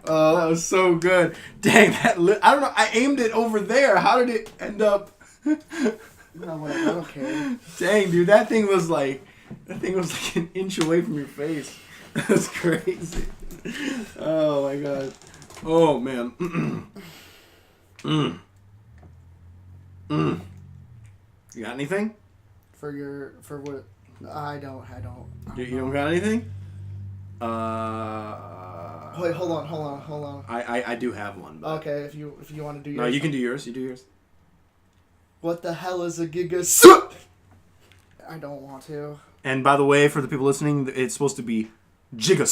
Oh, that was so good. Dang, I don't know. I aimed it over there. How did it end up? No, whatever. I don't care. Dang, dude, that thing was like an inch away from your face. That was crazy. Oh my god. Oh man. You got anything? For what? I don't. You don't got anything? Wait, hold on. I do have one. But... Okay, if you want to do yours. No, you can do yours. You do yours. What the hell is a giga? I don't want to. And by the way, for the people listening, it's supposed to be giga,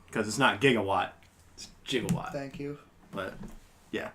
because it's not gigawatt, it's gigawatt. Thank you. But yeah.